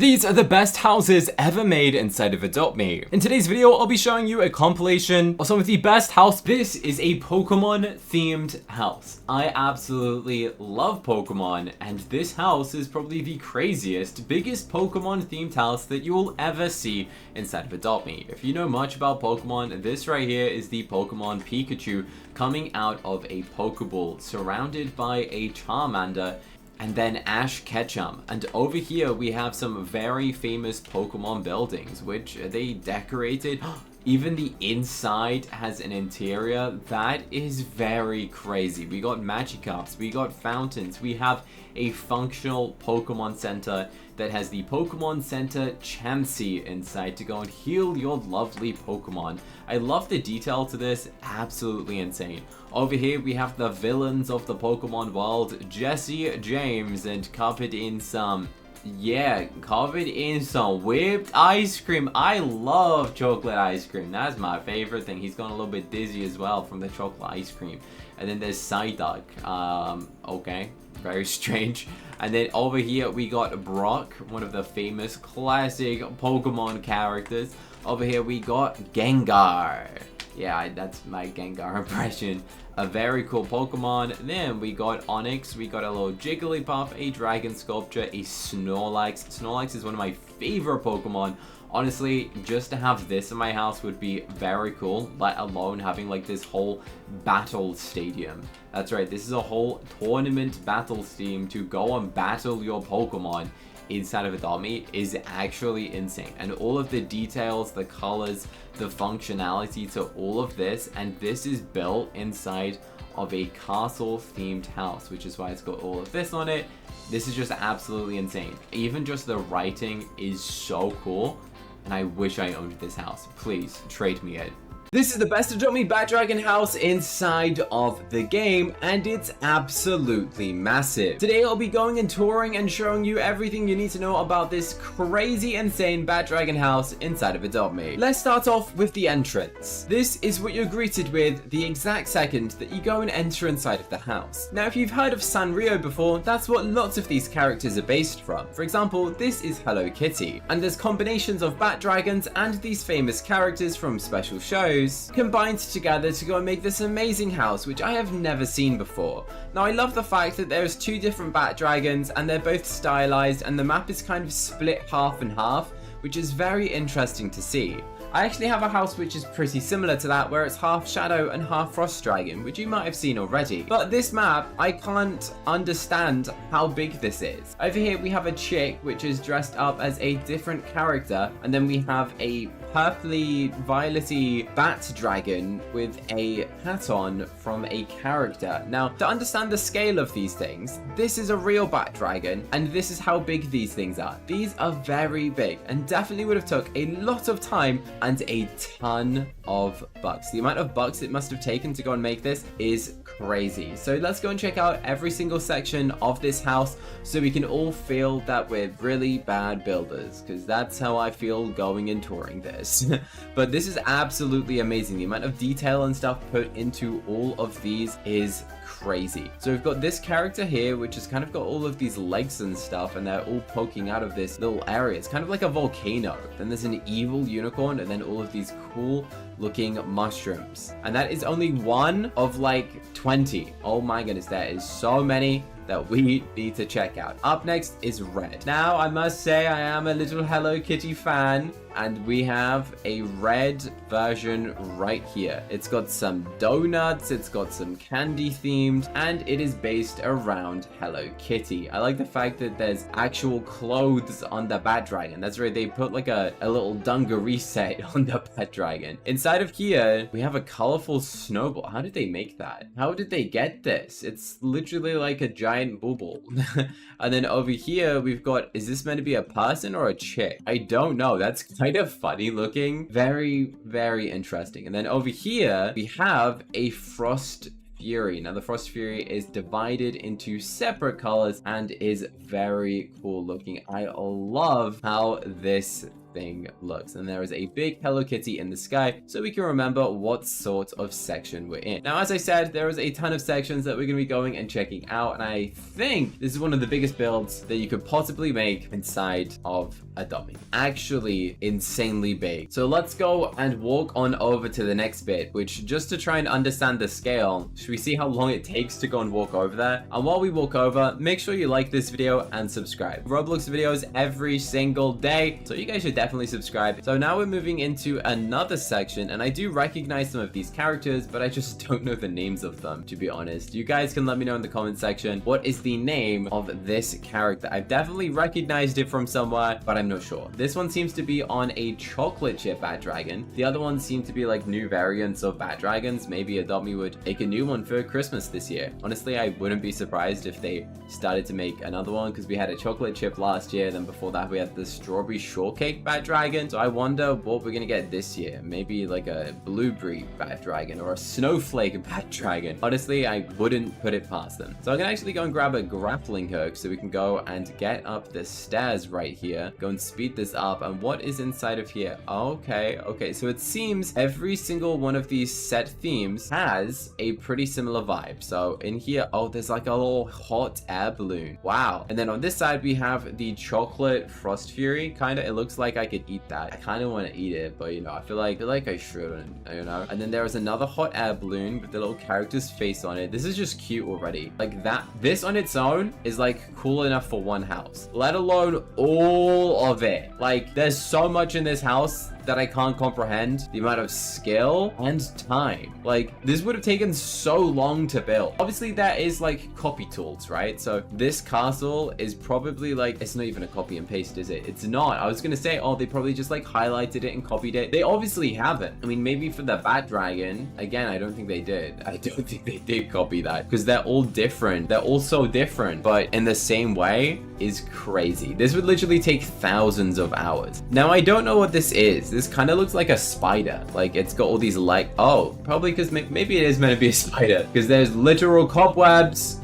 These are the best houses ever made inside of Adopt Me. In today's video, I'll be showing you a compilation of some of the best house. This is a Pokemon themed house. I absolutely love Pokemon, and this house is probably the craziest, biggest Pokemon themed house that you will ever see inside of Adopt Me. If you know much about Pokemon, this right here is the Pokemon Pikachu coming out of a Pokeball surrounded by a Charmander and then Ash Ketchum. And over here we have some very famous Pokemon buildings, which they decorated. Even the inside has an interior that is very crazy. We got Magikarps, we got fountains, we have a functional Pokemon Center that has the Pokemon Center Chansey inside to go and heal your lovely Pokemon. I love the detail to this, absolutely insane. Over here we have the villains of the Pokemon world, Jesse, James, and covered in some whipped ice cream. I love chocolate ice cream. That's my favorite thing. He's gone a little bit dizzy as well from the chocolate ice cream. And then there's Psyduck. Okay, very strange. And then over here we got Brock, one of the famous classic Pokemon characters. Over here we got Gengar. Yeah, that's my Gengar impression. A very cool Pokemon. Then we got Onix, we got a little Jigglypuff, a Dragon Sculpture, a Snorlax. Snorlax is one of my favorite Pokemon. Honestly, just to have this in my house would be very cool, let alone having like this whole battle stadium. That's right, this is a whole tournament battle steam to go and battle your Pokemon inside of Adopt Me is actually insane. And all of the details, the colors, the functionality to all of this, and this is built inside of a castle themed house, which is why it's got all of this on it. This is just absolutely insane. Even just the writing is so cool, and I wish I owned this house. Please trade me it. This is the best Adopt Me Bat Dragon house inside of the game, and it's absolutely massive. Today I'll be going and touring and showing you everything you need to know about this crazy, insane Bat Dragon house inside of Adopt Me. Let's start off with the entrance. This is what you're greeted with the exact second that you go and enter inside of the house. Now, if you've heard of Sanrio before, that's what lots of these characters are based from. For example, this is Hello Kitty, and there's combinations of Bat Dragons and these famous characters from special shows combined together to go and make this amazing house, which I have never seen before. Now, I love the fact that there's two different Bat Dragons and they're both stylized, and the map is kind of split half and half, which is very interesting to see. I actually have a house which is pretty similar to that, where it's half Shadow and half Frost Dragon, which you might have seen already. But this map, I can't understand how big this is. Over here we have a chick which is dressed up as a different character, and then we have a purpley, violety Bat Dragon with a hat on from a character. Now, to understand the scale of these things, this is a real Bat Dragon, and this is how big these things are. These are very big, and definitely would have took a lot of time and a ton of bucks. The amount of bucks it must have taken to go and make this is crazy. So let's go and check out every single section of this house so we can all feel that we're really bad builders, because that's how I feel going and touring this. But this is absolutely amazing. The amount of detail and stuff put into all of these is crazy. So we've got this character here, which has kind of got all of these legs and stuff, and they're all poking out of this little area. It's kind of like a volcano. Then there's an evil unicorn, and then all of these cool looking mushrooms. And that is only one of like 20. Oh my goodness, there is so many that we need to check out. Up next is red. Now, I must say I am a little Hello Kitty fan, and we have a red version right here. It's got some donuts, it's got some candy themed, and it is based around Hello Kitty. I like the fact that there's actual clothes on the Bat Dragon. That's right, they put like a little dungaree set on the Bat Dragon. Inside of here, we have a colorful snowball. How did they make that? How did they get this? It's literally like a giant bubble. And then over here, we've got, is this meant to be a person or a chick? I don't know. That's kind of funny looking. Very, very interesting. And then over here, we have a Frost Fury. Now, the Frost Fury is divided into separate colors and is very cool looking. I love how this thing looks. And there is a big Hello Kitty in the sky, so we can remember what sort of section we're in. Now, as I said, there is a ton of sections that we're going to be going and checking out, and I think this is one of the biggest builds that you could possibly make inside of Adopt Me. Actually insanely big. So let's go and walk on over to the next bit, which, just to try and understand the scale, should we see how long it takes to go and walk over there? And while we walk over, make sure you like this video and subscribe. Roblox videos every single day, so you guys should definitely subscribe. So now we're moving into another section, and I do recognize some of these characters, but I just don't know the names of them, to be honest. You guys can let me know in the comment section what is the name of this character. I've definitely recognized it from somewhere, but I'm not sure. This one seems to be on a chocolate chip bat dragon. The other ones seem to be like new variants of bat dragons. Maybe Adopt Me would make a new one for Christmas this year. Honestly, I wouldn't be surprised if they started to make another one, because we had a chocolate chip last year, then before that we had the strawberry shortcake bat dragon. So I wonder what we're gonna get this year. Maybe like a blueberry bat dragon or a snowflake bat dragon. Honestly, I wouldn't put it past them. So I'm gonna actually go and grab a grappling hook so we can go and get up the stairs right here. Go and speed this up. And what is inside of here? Okay, so it seems every single one of these set themes has a pretty similar vibe. So in here, oh, there's like a little hot air balloon. Wow. And then on this side we have the chocolate frost fury. Kind of, it looks like I could eat that. I kind of want to eat it, but you know, I feel like I shouldn't, you know. And then there is another hot air balloon with the little character's face on it. This is just cute already. Like that, this on its own is like cool enough for one house, let alone all of it. Like there's so much in this house that I can't comprehend the amount of skill and time. Like this would have taken so long to build. Obviously there is like copy tools, right? So this castle is probably like, it's not even a copy and paste, is it? It's not. I was gonna say, oh, they probably just like highlighted it and copied it. They obviously haven't. I mean, maybe for the bat dragon, again, I don't think they did. I don't think they did copy that, because they're all different. They're all so different, but in the same way is crazy. This would literally take thousands of hours. Now, I don't know what this is. This kind of looks like a spider. Like it's got all these like, oh, probably because maybe it is meant to be a spider, because there's literal cobwebs,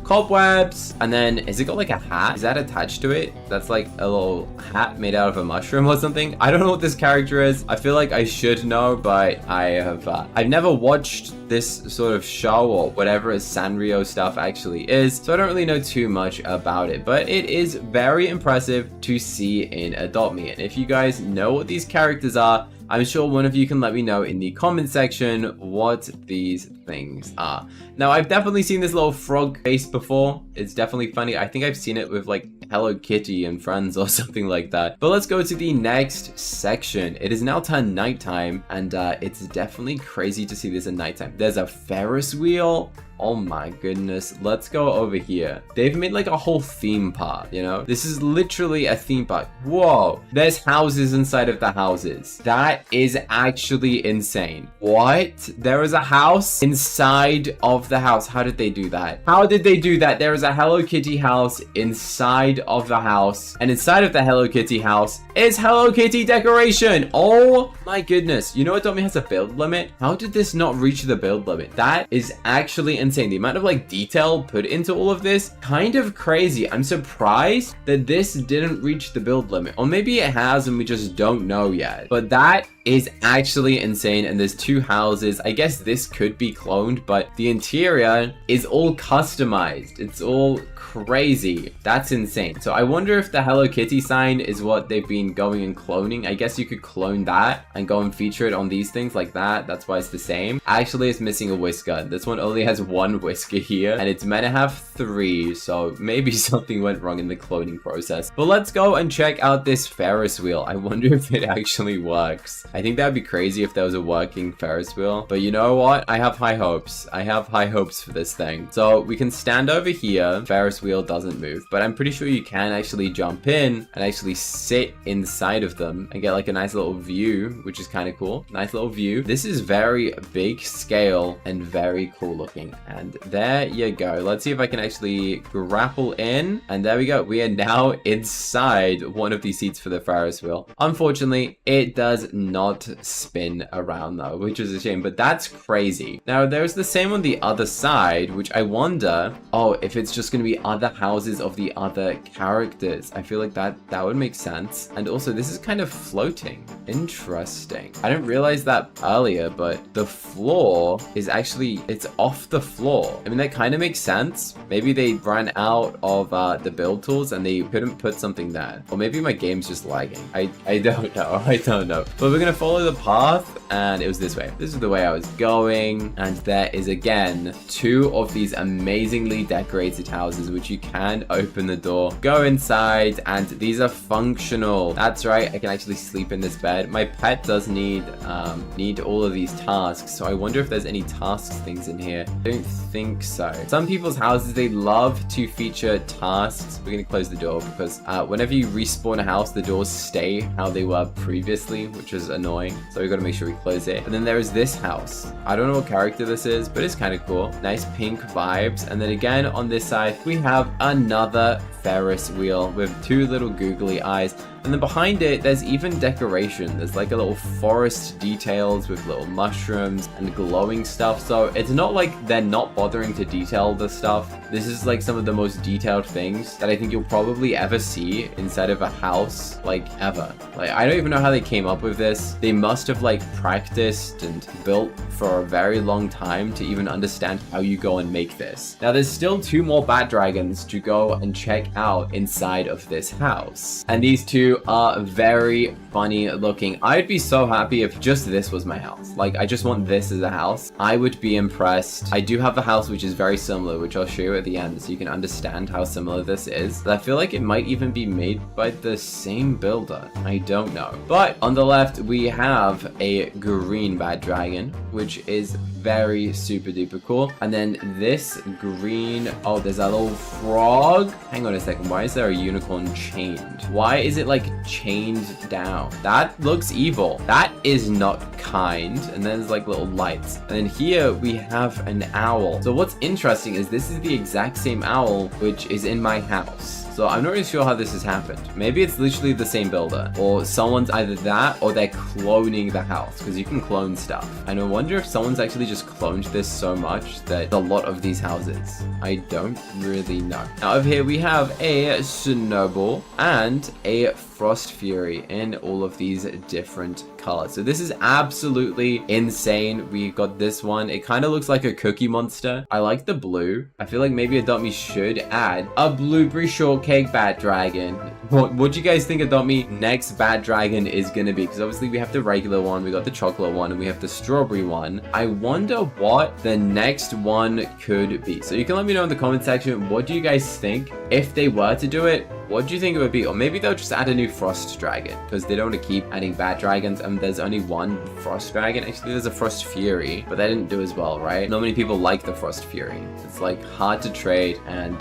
and then is it got like a hat? Is that attached to it? That's like a little hat made out of a mushroom or something. I don't know what this character is. I feel like I should know, but I've never watched this sort of show or whatever Sanrio stuff actually is, so I don't really know too much about it, but it is very impressive to see in Adopt Me. And if you guys know what these characters are, I'm sure one of you can let me know in the comment section what these things are. Now, I've definitely seen this little frog face before. It's definitely funny. I think I've seen it with like Hello Kitty and Friends or something like that. But let's go to the next section. It is now turned nighttime, and it's definitely crazy to see this at nighttime. There's a Ferris wheel. Oh my goodness. Let's go over here. They've made like a whole theme park, you know? This is literally a theme park. Whoa. There's houses inside of the houses. That is actually insane. What? There is a house inside of the house. How did they do that? How did they do that? There is a Hello Kitty house inside of the house. And inside of the Hello Kitty house is Hello Kitty decoration. Oh my goodness. You know Adopt Me has a build limit? How did this not reach the build limit? That is actually insane. The amount of like detail put into all of this, kind of crazy. I'm surprised that this didn't reach the build limit, or maybe it has and we just don't know yet. But that is actually insane. And there's two houses. I guess this could be cloned, but the interior is all customized. It's all crazy. That's insane. So I wonder if the Hello Kitty sign is what they've been going and cloning. I guess you could clone that and go and feature it on these things like that. That's why it's the same. Actually, it's missing a whisker. This one only has one whisker here, and it's meant to have 3, so maybe something went wrong in the cloning process. But let's go and check out this Ferris wheel. I wonder if it actually works. I think that would be crazy if there was a working Ferris wheel, but you know what? I have high hopes. I have high hopes for this thing. So we can stand over here. Ferris wheel doesn't move, but I'm pretty sure you can actually jump in and actually sit inside of them and get like a nice little view, which is kind of cool. Nice little view. This is very big scale and very cool looking. And there you go. Let's see if I can actually grapple in. And there we go. We are now inside one of these seats for the Ferris wheel. Unfortunately, it does not spin around though, which is a shame, but that's crazy. Now, there's the same on the other side, which I wonder, oh, if it's just going to be other houses of the other characters. I feel like that would make sense. And also, this is kind of floating. Interesting. I didn't realize that earlier, but the floor is actually, it's off the floor. I mean, that kind of makes sense. Maybe they ran out of the build tools and they couldn't put something there. Or maybe my game's just lagging. I don't know. I don't know. But we're going to follow the path, and it was this way. This is the way I was going. And there is, again, 2 of these amazingly decorated houses, which you can open the door, go inside, and these are functional. That's right. I can actually sleep in this bed. My pet does need all of these tasks. So I wonder if there's any tasks things in here. I don't think so. Some people's houses, they love to feature tasks. We're going to close the door because whenever you respawn a house, the doors stay how they were previously, which is annoying. So we got to make sure we close it. And then there is this house. I don't know what character this is, but it's kind of cool. Nice pink vibes. And then again, on this side, we have another Ferris wheel with 2 little googly eyes. And then behind it, there's even decoration. There's like a little forest details with little mushrooms and glowing stuff. So it's not like they're not bothering to detail the stuff. This is like some of the most detailed things that I think you'll probably ever see inside of a house, like ever. Like, I don't even know how they came up with this. They must have like practiced and built for a very long time to even understand how you go and make this. Now, there's still 2 more bat dragons to go and check out inside of this house. And these 2 are very funny looking. I'd be so happy if just this was my house. Like, I just want this as a house. I would be impressed. I do have a house which is very similar, which I'll show you at the end so you can understand how similar this is. But I feel like it might even be made by the same builder. I don't know. But on the left, we have a green bat dragon, which is very super duper cool. And then this green, oh, there's a little frog. Hang on a second. Why is there a unicorn chained? Why is it like chained down? That looks evil. That is not kind. And then there's like little lights. And then here we have an owl. So what's interesting is this is the exact same owl which is in my house. So I'm not really sure how this has happened. Maybe it's literally the same builder, or someone's either that or they're cloning the house, because you can clone stuff. And I wonder if someone's actually just cloned this so much that a lot of these houses. I don't really know. Now over here we have a snowball and a frost fury in all of these different colors. So this is absolutely insane. We got this one. It kind of looks like a cookie monster. I like the blue. I feel like maybe Adopt Me should add a blueberry shortcake bat dragon. What do you guys think Adopt Me next bat dragon is gonna be? Because obviously we have the regular one, we got the chocolate one, and we have the strawberry one. I wonder what the next one could be. So you can let me know in the comment section, what do you guys think? If they were to do it, what do you think it would be? Or maybe they'll just add a new frost dragon, because they don't want to keep adding bat dragons. There's only one frost dragon. Actually, there's a frost fury, but they didn't do as well, right? Not many people like the frost fury. It's like hard to trade and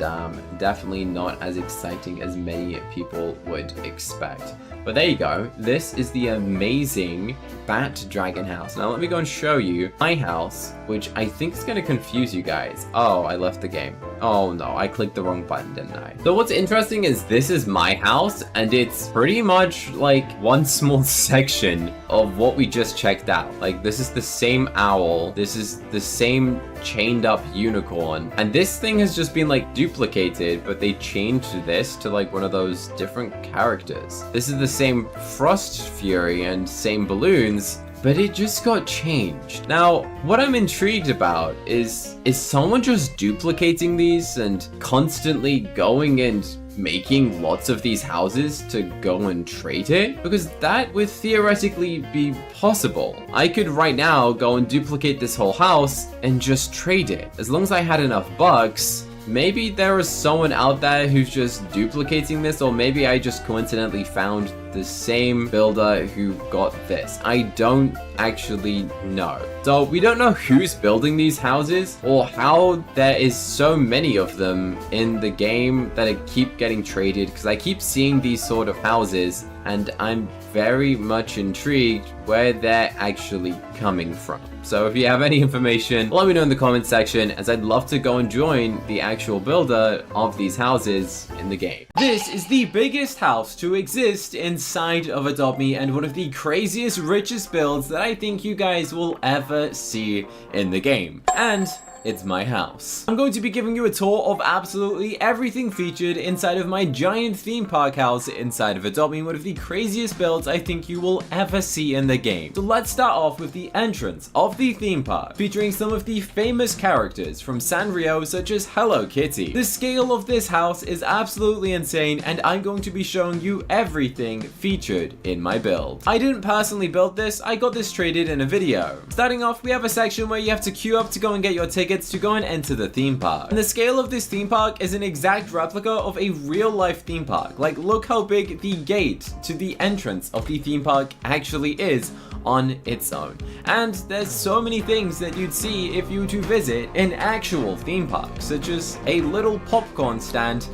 definitely not as exciting as many people would expect. But there you go. This is the amazing bat dragon house. Now let me go and show you my house, which I think is going to confuse you guys. Oh, I left the game. Oh no, I clicked the wrong button, didn't I? So what's interesting is this is my house, and it's pretty much like one small section of what we just checked out. Like, this is the same owl. This is the same chained up unicorn, and this thing has just been like duplicated, but they changed this to like one of those different characters. This is the same frost fury and same balloons, but it just got changed. Now, what I'm intrigued about is someone just duplicating these and constantly going and making lots of these houses to go and trade it? Because that would theoretically be possible. I could right now go and duplicate this whole house and just trade it. As long as I had enough bucks, maybe there is someone out there who's just duplicating this, or maybe I just coincidentally found the same builder who got this. I don't actually know. So we don't know who's building these houses or how there is so many of them in the game that keep getting traded, because I keep seeing these sort of houses and I'm very much intrigued where they're actually coming from. So if you have any information, let me know in the comment section, as I'd love to go and join the actual builder of these houses in the game. This is the biggest house to exist inside of Adopt Me, and one of the craziest, richest builds that I think you guys will ever see in the game. And it's my house. I'm going to be giving you a tour of absolutely everything featured inside of my giant theme park house inside of Adopt Me, one of the craziest builds I think you will ever see in the game. So let's start off with the entrance of the theme park, featuring some of the famous characters from Sanrio, such as Hello Kitty. The scale of this house is absolutely insane, and I'm going to be showing you everything featured in my build. I didn't personally build this, I got this traded in a video. Starting off, we have a section where you have to queue up to go and get your tickets to go and enter the theme park. And the scale of this theme park is an exact replica of a real life theme park. Like, look how big the gate to the entrance of the theme park actually is on its own. And there's so many things that you'd see if you were to visit an actual theme park, such as a little popcorn stand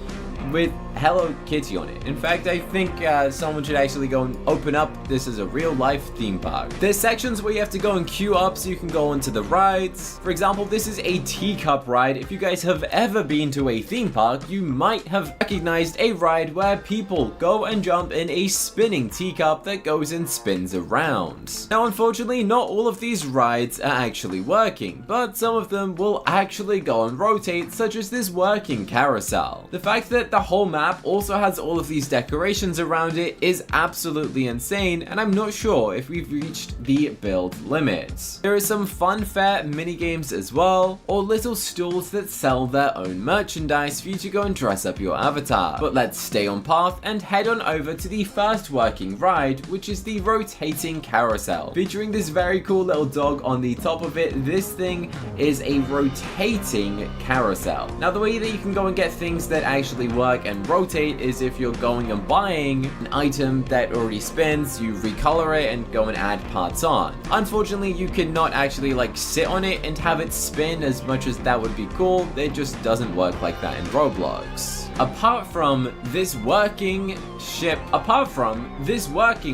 with Hello Kitty on it. In fact, I think someone should actually go and open up this as a real life theme park. There's sections where you have to go and queue up so you can go into the rides. For example, this is a teacup ride. If you guys have ever been to a theme park, you might have recognized a ride where people go and jump in a spinning teacup that goes and spins around. Now, unfortunately, not all of these rides are actually working, but some of them will actually go and rotate, such as this working carousel. The fact that the whole map also has all of these decorations around it is absolutely insane, and I'm not sure if we've reached the build limits. There are some fun fair mini games as well, or little stools that sell their own merchandise for you to go and dress up your avatar. But let's stay on path and head on over to the first working ride, which is the rotating carousel, featuring this very cool little dog on the top of it. This thing is a rotating carousel. Now, the way that you can go and get things that actually work and rotate is if you're going and buying an item that already spins, you recolor it and go and add parts on. Unfortunately, you cannot actually like sit on it and have it spin as much as that would be cool. It just doesn't work like that in Roblox. Apart from this working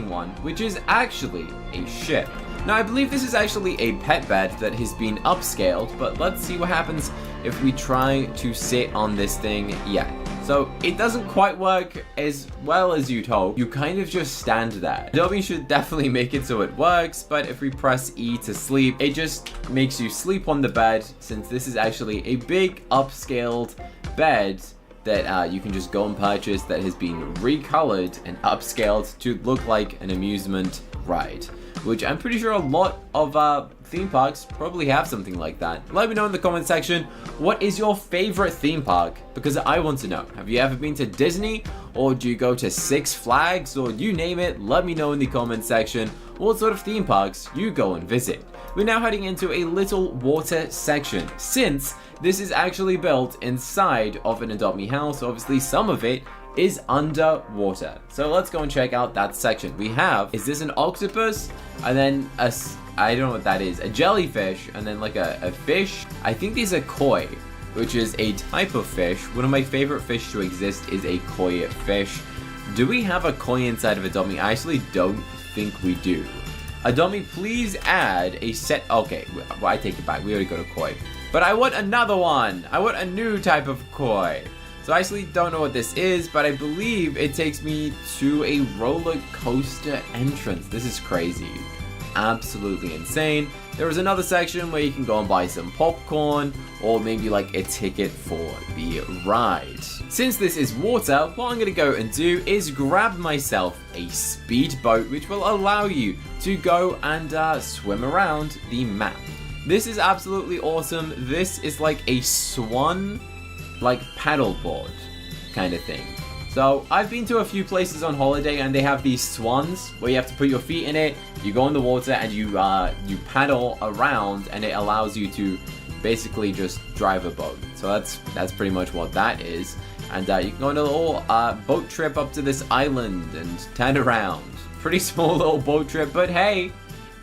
one, which is actually a ship. Now, I believe this is actually a pet bed that has been upscaled, but let's see what happens if we try to sit on this thing. Yeah. So it doesn't quite work as well as you'd hope. You kind of just stand there. Adobe should definitely make it so it works, but if we press E to sleep, it just makes you sleep on the bed, since this is actually a big upscaled bed that you can just go and purchase that has been recolored and upscaled to look like an amusement ride, which I'm pretty sure a lot of theme parks probably have something like that. Let me know in the comment section, what is your favorite theme park? Because I want to know. Have you ever been to Disney, or do you go to Six Flags, or you name it? Let me know in the comment section what sort of theme parks you go and visit. We're now heading into a little water section, since this is actually built inside of an Adopt Me house. Obviously, some of it is underwater. So let's go and check out that section. We have, is this an octopus? And then I don't know what that is, a jellyfish, and then like a fish. I think these are koi, which is a type of fish. One of my favorite fish to exist is a koi fish. Do we have a koi inside of Adopt Me? I actually don't think we do. Adopt Me, please add a set. Okay, well, I take it back. We already got a koi. But I want another one. I want a new type of koi. So I actually don't know what this is, but I believe it takes me to a roller coaster entrance. This is crazy. Absolutely insane. There is another section where you can go and buy some popcorn, or maybe like a ticket for the ride. Since this is water, what I'm going to go and do is grab myself a speedboat, which will allow you to go and swim around the map. This is absolutely awesome. This is like a swan, like paddleboard kind of thing. So I've been to a few places on holiday, and they have these swans where you have to put your feet in it, you go in the water, and you paddle around, and it allows you to basically just drive a boat. So that's pretty much what that is. And you can go on a little boat trip up to this island and turn around. Pretty small little boat trip, but hey,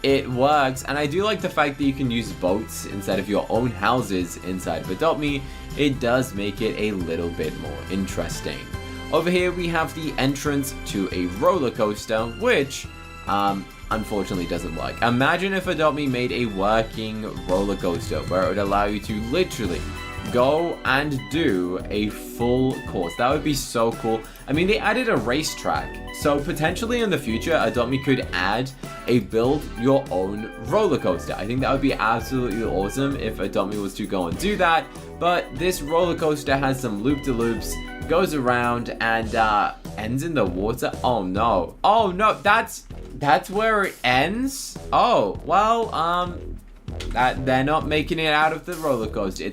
it works. And I do like the fact that you can use boats instead of your own houses inside of Adopt Me. It does make it a little bit more interesting. Over here we have the entrance to a roller coaster, which unfortunately doesn't work. Imagine if Adopt Me made a working roller coaster where it would allow you to literally go and do a full course. That would be so cool. I mean, they added a racetrack, so potentially in the future, Adopt Me could add a build your own roller coaster. I think that would be absolutely awesome if Adopt Me was to go and do that. But this roller coaster has some loop-de-loops, goes around, and ends in the water. Oh no! Oh no! That's where it ends. Oh well. They're not making it out of the roller coaster.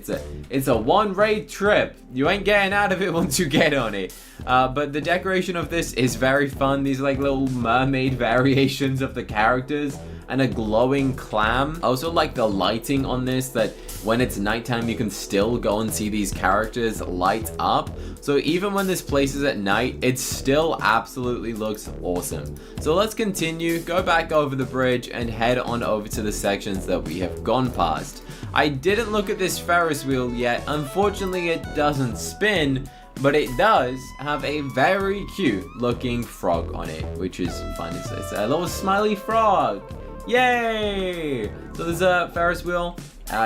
It's a one-way trip. You ain't getting out of it once you get on it. But the decoration of this is very fun. These like little mermaid variations of the characters and a glowing clam. I also like the lighting on this, that when it's nighttime you can still go and see these characters light up. So even when this place is at night, it still absolutely looks awesome. So let's continue, go back over the bridge and head on over to the sections that we have gone past. I didn't look at this Ferris wheel yet. Unfortunately, it doesn't spin, but it does have a very cute looking frog on it, which is fun. It's a little smiley frog. Yay! So there's a Ferris wheel.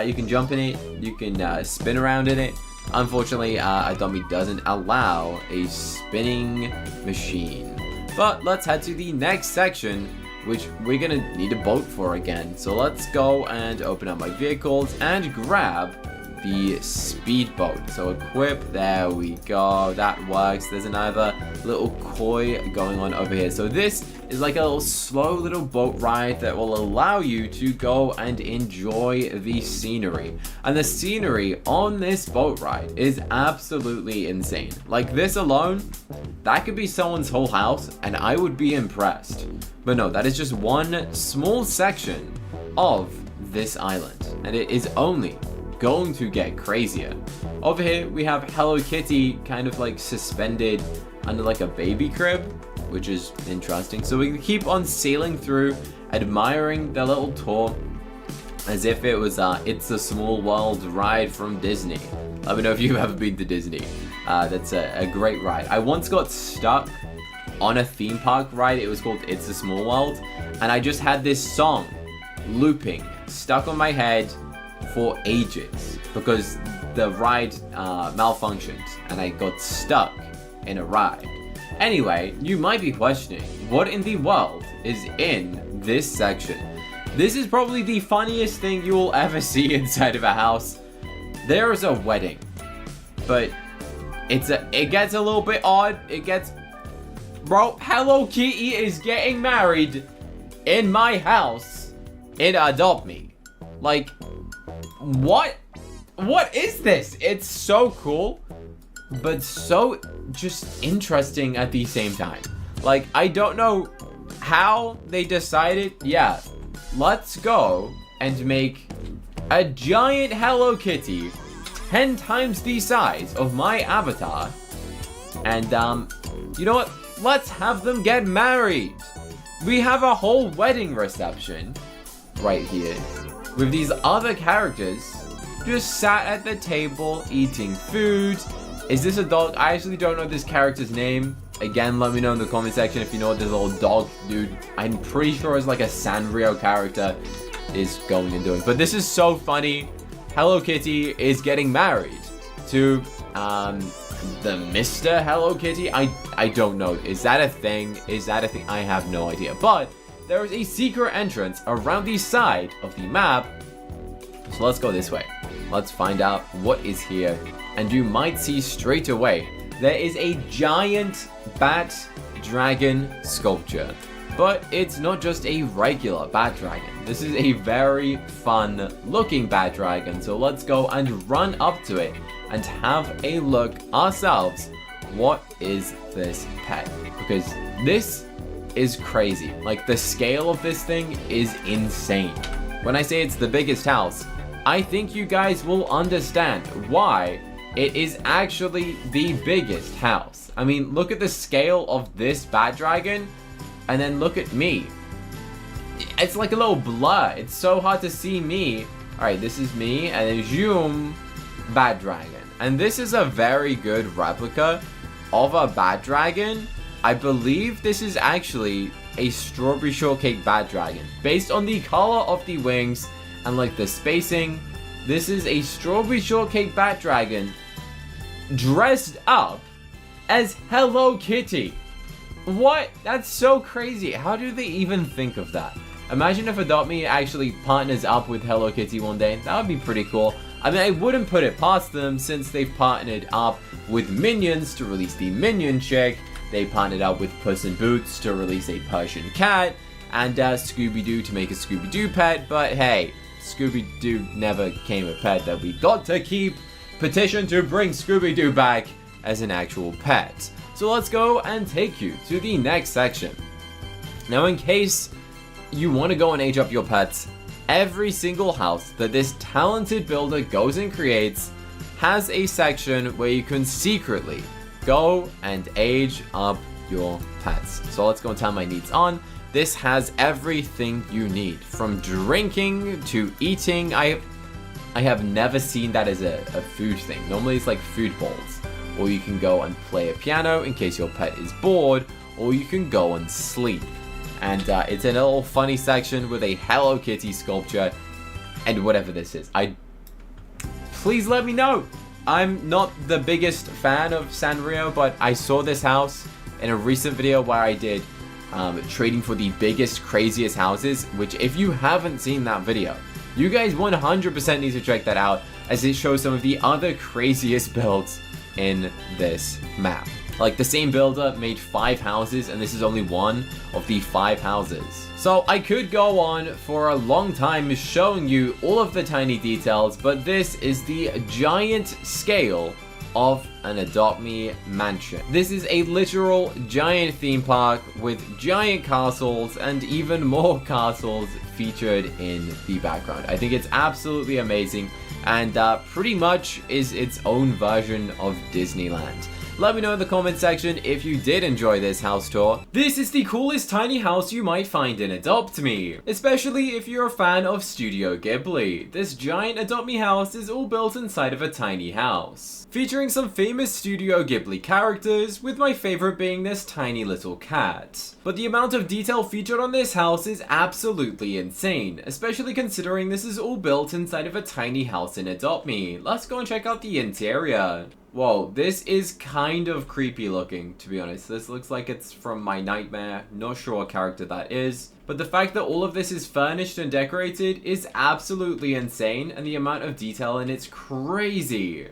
You can jump in it. You can spin around in it. Unfortunately, Adopt Me doesn't allow a spinning machine. But let's head to the next section, which we're gonna need a boat for again. So let's go and open up my vehicles and grab the speedboat. So equip, there we go, that works. There's another little koi going on over here. So this is like a little slow little boat ride that will allow you to go and enjoy the scenery. And the scenery on this boat ride is absolutely insane. Like this alone, that could be someone's whole house and I would be impressed. But no, that is just one small section of this island, and it is only going to get crazier. Over here we have Hello Kitty kind of like suspended under like a baby crib, which is interesting. So we can keep on sailing through, admiring the little tour as if it was It's a Small World ride from Disney. Let me know if you've ever been to Disney. That's a great ride. I once got stuck on a theme park ride. It was called It's a Small World, and I just had this song looping stuck on my head for ages because the ride malfunctioned and I got stuck in a ride. Anyway, you might be questioning, what in the world is in this section? This is probably the funniest thing you will ever see inside of a house. There is a wedding, but it gets a little bit odd. Bro, Hello Kitty is getting married in my house in Adopt Me. Like, what is this? It's so cool, but so just interesting at the same time. Like, I don't know how they decided, yeah, let's go and make a giant Hello Kitty 10 times the size of my avatar, and you know what, let's have them get married. We have a whole wedding reception right here with these other characters just sat at the table eating food. Is this a dog? I actually don't know this character's name. Again, let me know in the comment section if you know what this little dog dude, I'm pretty sure it's like a Sanrio character, is going and doing. But this is so funny. Hello Kitty is getting married to the Mr. Hello Kitty. I don't know. Is that a thing? I have no idea. But there is a secret entrance around the side of the map. So let's go this way. Let's find out what is here. And you might see straight away, there is a giant bat dragon sculpture. But it's not just a regular bat dragon. This is a very fun looking bat dragon. So let's go and run up to it and have a look ourselves. What is this pet? Because this is crazy. Like, the scale of this thing is insane. When I say it's the biggest house, I think you guys will understand why it is actually the biggest house. I mean, look at the scale of this bat dragon, and then look at me. It's like a little blur. It's so hard to see me. Alright, this is me, and then zoom, bat dragon. And this is a very good replica of a bad dragon, I believe this is actually a strawberry shortcake bad dragon. Based on the color of the wings and like the spacing, this is a strawberry shortcake bat dragon dressed up as Hello Kitty. What? That's so crazy. How do they even think of that? Imagine if Adopt Me actually partners up with Hello Kitty one day. That would be pretty cool. I mean, I wouldn't put it past them since they've partnered up with Minions to release the Minion chick. They partnered up with Puss in Boots to release a Persian cat. And Scooby-Doo to make a Scooby-Doo pet. But hey, Scooby-Doo never came a pet that we got to keep. Petition to bring Scooby-Doo back as an actual pet. So let's go and take you to the next section. Now, in case you want to go and age up your pets, every single house that this talented builder goes and creates has a section where you can secretly go and age up your pets. So let's go and turn my needs on. This has everything you need, from drinking to eating. I have never seen that as a food thing. Normally it's like food bowls. Or you can go and play a piano in case your pet is bored, or you can go and sleep. And it's in a little funny section with a Hello Kitty sculpture and whatever this is. Please let me know. I'm not the biggest fan of Sanrio, but I saw this house in a recent video where I did trading for the biggest, craziest houses, which if you haven't seen that video, you guys 100% need to check that out, as it shows some of the other craziest builds in this map. Like, the same builder made 5 houses, and this is only one of the 5 houses. So I could go on for a long time showing you all of the tiny details, but this is the giant scale of an Adopt Me mansion. This is a literal giant theme park with giant castles and even more castles featured in the background. I think it's absolutely amazing, and pretty much is its own version of Disneyland. Let me know in the comment section if you did enjoy this house tour. This is the coolest tiny house you might find in Adopt Me, especially if you're a fan of Studio Ghibli. This giant Adopt Me house is all built inside of a tiny house, featuring some famous Studio Ghibli characters, with my favorite being this tiny little cat. But the amount of detail featured on this house is absolutely insane, especially considering this is all built inside of a tiny house in Adopt Me. Let's go and check out the interior. Whoa, this is kind of creepy looking, to be honest. This looks like it's from My Nightmare. Not sure what character that is. But the fact that all of this is furnished and decorated is absolutely insane, and the amount of detail in it's crazy.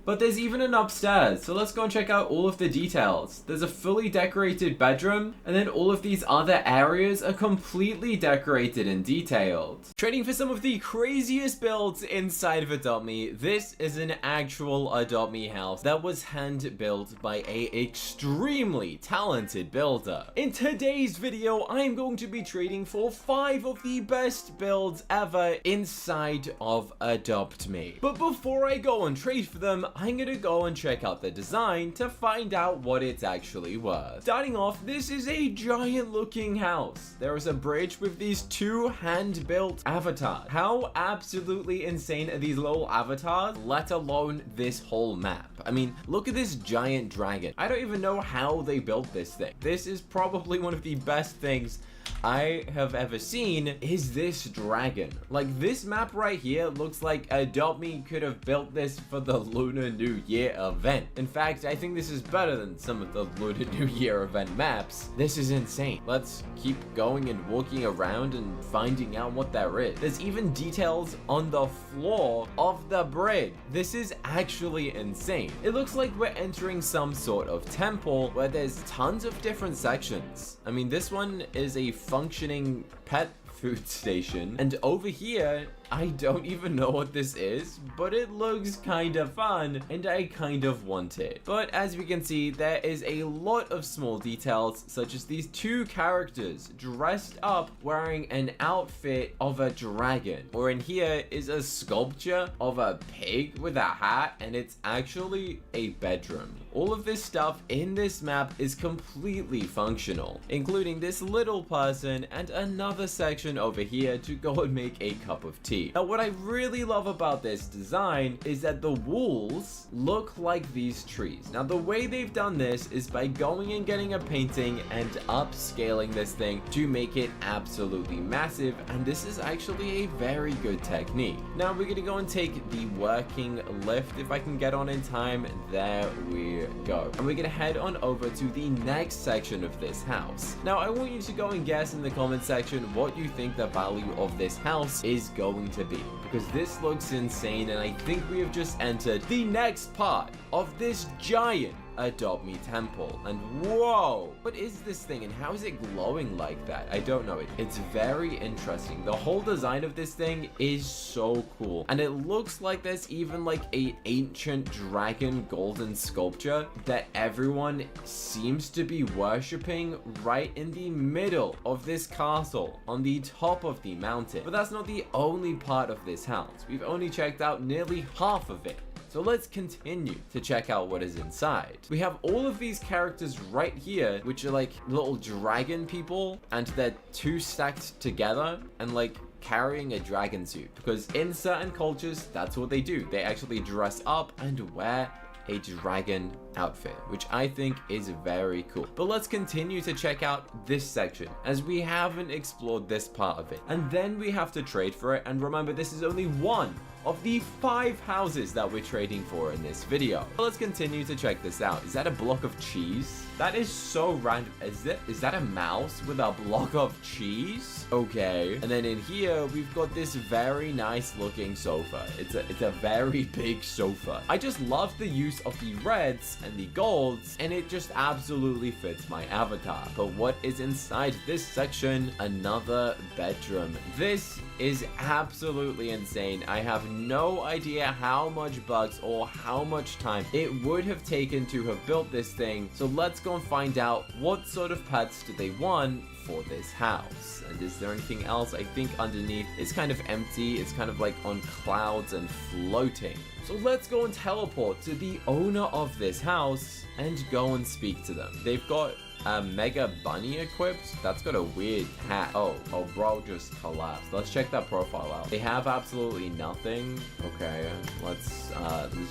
But there's even an upstairs, so let's go and check out all of the details. There's a fully decorated bedroom, and then all of these other areas are completely decorated and detailed. Trading for some of the craziest builds inside of Adopt Me, this is an actual Adopt Me house that was hand built by a extremely talented builder. In today's video, I'm going to be trading for 5 of the best builds ever inside of Adopt Me. But before I go and trade for them, I'm gonna go and check out the design to find out what it's actually worth. Starting off, this is a giant looking house. There is a bridge with these 2 hand-built avatars. How absolutely insane are these little avatars, let alone this whole map? I mean, look at this giant dragon. I don't even know how they built this thing. This is probably one of the best things I have ever seen, is this dragon. Like, this map right here looks like Adopt Me could have built this for the Lunar New Year event. In fact, I think this is better than some of the Lunar New Year event maps. This is insane. Let's keep going and walking around and finding out what there is. There's even details on the floor of the bridge. This is actually insane. It looks like we're entering some sort of temple where there's tons of different sections. I mean, this one is a functioning pet food station, and over here I don't even know what this is, but it looks kind of fun and I kind of want it. But as we can see, there is a lot of small details, such as these 2 characters dressed up wearing an outfit of a dragon, or in here is a sculpture of a pig with a hat, and it's actually a bedroom. All of this stuff in this map is completely functional, including this little person and another section over here to go and make a cup of tea. guarantee. Now, what I really love about this design is that the walls look like these trees. Now, the way they've done this is by going and getting a painting and upscaling this thing to make it absolutely massive, and this is actually a very good technique. Now, we're gonna go and take the working lift if I can get on in time. There we go. And we're gonna head on over to the next section of this house. Now, I want you to go and guess in the comment section what you think the value of this house is going to be, because this looks insane, and I think we have just entered the next part of this giant Adopt Me temple. And whoa, what is this thing and how is it glowing like that? I don't know. It's very interesting. The whole design of this thing is so cool, and it looks like there's even like a ancient dragon golden sculpture that everyone seems to be worshipping right in the middle of this castle on the top of the mountain. But that's not the only part of this house. We've only checked out nearly half of it. So let's continue to check out what is inside. We have all of these characters right here, which are like little dragon people, and they're two stacked together and like carrying a dragon suit, because in certain cultures, that's what they do. They actually dress up and wear a dragon outfit, which I think is very cool. But let's continue to check out this section, as we haven't explored this part of it. And then we have to trade for it. And remember, this is only one of the 5 houses that we're trading for in this video. But let's continue to check this out. Is that a block of cheese? That is so random. Is that a mouse with a block of cheese? Okay. And then in here, we've got this very nice looking sofa. It's a very big sofa. I just love the use of the reds and the golds, and it just absolutely fits my avatar. But what is inside this section? Another bedroom. This is absolutely insane. I have no idea how much bugs or how much time it would have taken to have built this thing. So let's go and find out what sort of pets do they want for this house. And is there anything else? I think underneath it's kind of empty. It's kind of like on clouds and floating. So let's go and teleport to the owner of this house and go and speak to them. They've got a mega bunny equipped. That's got a weird hat. Oh, bro just collapsed. Let's check that profile out. They have absolutely nothing. Okay, let's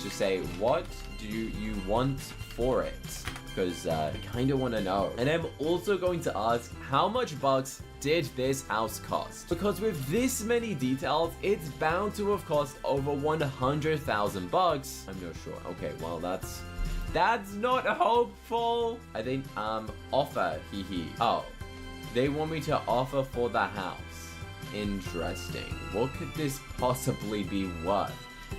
just say, what do you want for it? Because I kind of want to know. And I'm also going to ask, how much bucks did this house cost? Because with this many details, it's bound to have cost over 100,000 bucks. I'm not sure. Okay, well, that's not hopeful. I think, offer, hee. Oh, they want me to offer for the house. Interesting. What could this possibly be worth?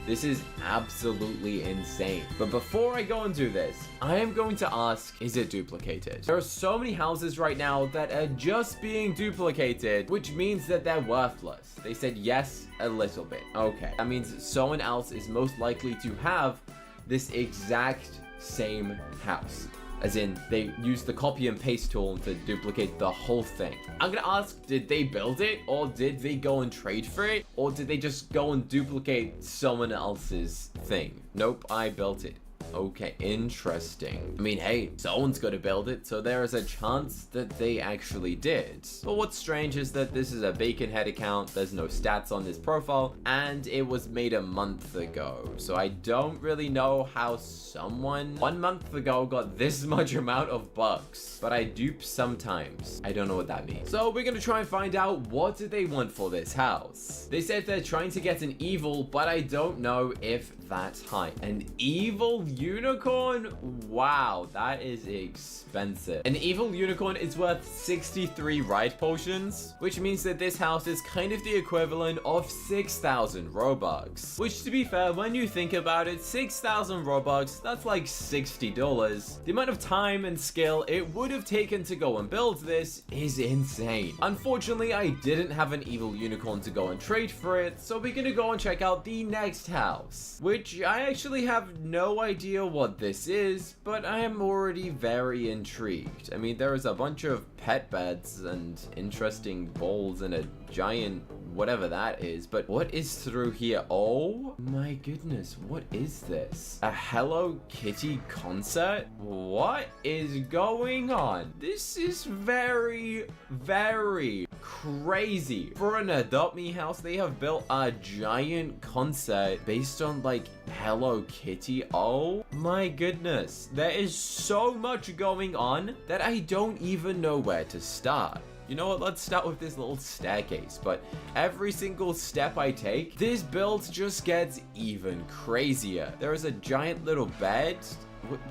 This is absolutely insane. But before I go and do this, I am going to ask, is it duplicated? There are so many houses right now that are just being duplicated, which means that they're worthless. They said yes, a little bit. Okay, that means someone else is most likely to have this exact same house. As in, they use the copy and paste tool to duplicate the whole thing. I'm gonna ask, did they build it? Or did they go and trade for it? Or did they just go and duplicate someone else's thing? Nope, I built it. Okay, interesting. I mean, hey, someone's got to build it, so there is a chance that they actually did. But what's strange is that this is a bacon head account, there's no stats on this profile, and it was made a month ago. So I don't really know how someone 1 month ago got this much amount of bucks. But I dupe sometimes. I don't know what that means. So we're gonna try and find out, what do they want for this house? They said they're trying to get an evil, but I don't know if that's high. An evil unicorn? Wow, that is expensive. An evil unicorn is worth 63 ride potions, which means that this house is kind of the equivalent of 6,000 Robux. Which, to be fair, when you think about it, 6,000 Robux, that's like $60. The amount of time and skill it would have taken to go and build this is insane. Unfortunately, I didn't have an evil unicorn to go and trade for it, so we're gonna go and check out the next house, which I actually have no idea what this is, but I am already very intrigued. I mean, there is a bunch of pet beds and interesting bowls and a giant whatever that is, but what is through here? Oh my goodness, what is this? A Hello Kitty concert? What is going on? This is very, very crazy. For an Adopt Me house, they have built a giant concert based on like Hello Kitty. Oh my goodness. There is so much going on that I don't even know where to start. You know what, let's start with this little staircase, but every single step I take, this build just gets even crazier. There is a giant little bed.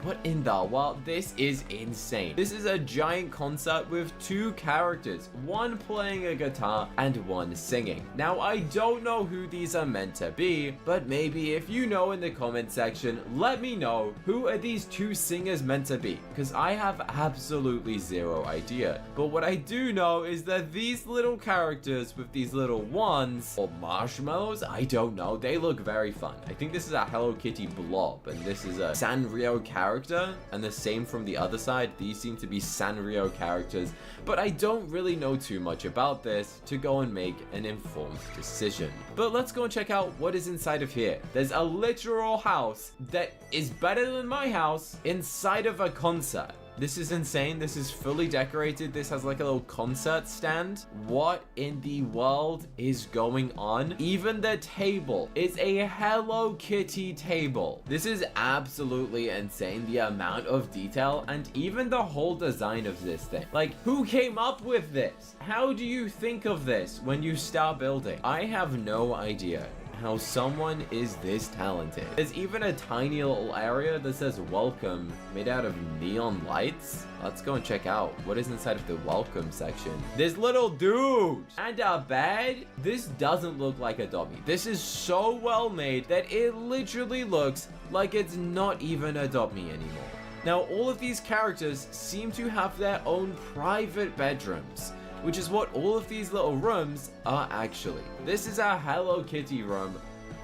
What in the world? This is insane. This is a giant concert with two characters, one playing a guitar and one singing. Now, I don't know who these are meant to be, but maybe if you know in the comment section, let me know who are these two singers meant to be, because I have absolutely zero idea. But what I do know is that these little characters with these little wands or marshmallows, I don't know, they look very fun. I think this is a Hello Kitty blob, and this is a Sanrio character, and the same from the other side. These seem to be Sanrio characters, but I don't really know too much about this to go and make an informed decision. But let's go and check out what is inside of here. There's a literal house that is better than my house inside of a concert. This is insane. This is fully decorated. This has like a little concert stand. What in the world is going on? Even the table is a Hello Kitty table. This is absolutely insane. The amount of detail and even the whole design of this thing. Like, who came up with this? How do you think of this when you start building? I have no idea how someone is this talented. There's even a tiny little area that says welcome made out of neon lights. Let's go and check out what is inside of the welcome section. This little dude and a bed. This doesn't look like a dummy. This is so well made that it literally looks like it's not a Adopt Me anymore. Now, all of these characters seem to have their own private bedrooms, which is what all of these little rooms are actually. This is our Hello Kitty room